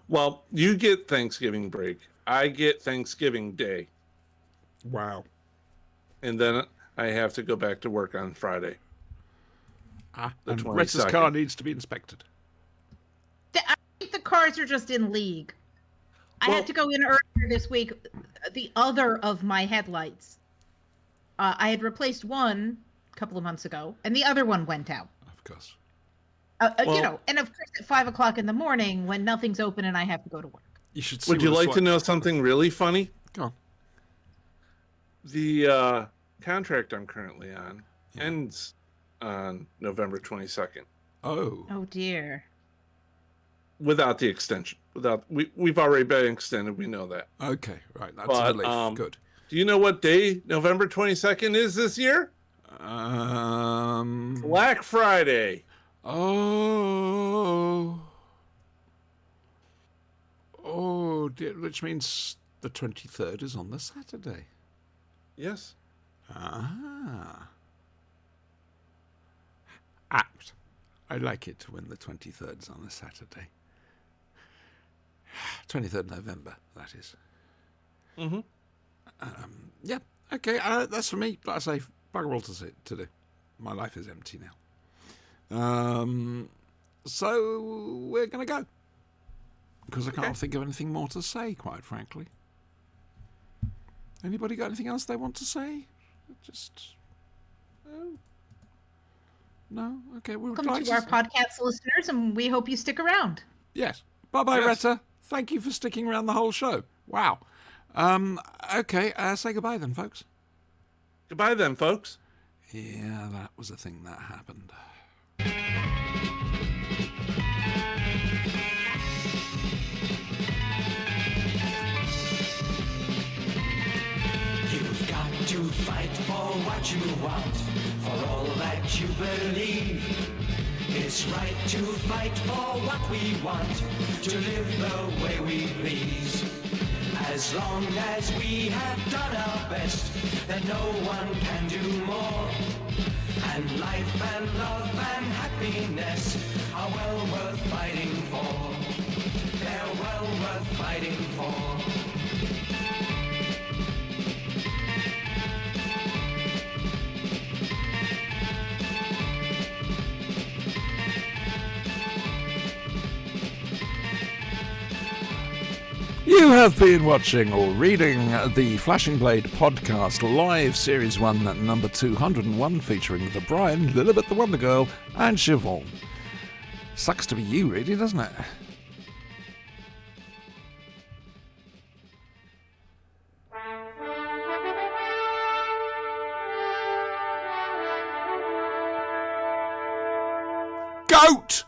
Well, you get Thanksgiving break. I get Thanksgiving Day, a wheel. Wow. and then I have to go back to work on Friday. The And Retta's 22nd. car needs to be inspected. I think the cars are just in league. I Well- had to go in earlier this week. The other of my headlights, I had replaced one a couple of months ago, and the other one went out. Of course. Well- And of course at 5 o'clock in the morning when nothing's open and I have to go to work. You should see Would you what it's like to know something really funny? Go on. The contract I'm currently on ends on November 22nd Oh. Oh dear. without the extension. We've already been extended. We know that. Okay, right. That's But, a relief. Good. Do you know what day November 22nd is this year? Black Friday. Oh, dear, which means the 23rd is on the Saturday. Yes. Ah. Apt. I like it when the 23rd is on a Saturday. 23rd November, that is. Mm-hmm. Yeah, okay, that's for me. Like I say, bugger all to do. My life is empty now. So we're going to go. Because I can't think of anything more to say, quite frankly. Anybody got anything else they want to say? Just... No? Okay, we would Welcome like to our podcast listeners, and we hope you stick around. Yes. Bye-bye, Yes. Retta. Thank you for sticking around the whole show. Wow. Okay, say goodbye then, folks. Goodbye then, folks. Yeah, that was a thing that happened. You've got to fight for what you want, for all that you believe. It's right to fight for what we want, to live the way we please. As long as we have done our best, then no one can do more. And life and love and happiness are well worth fighting for. They're well worth fighting for. You have been watching or reading the Flashing Blade podcast live, series 1, number 201, featuring the Brian, Lilibet the Wonder Girl, and Siobhan. Sucks to be you, really, doesn't it? Goat!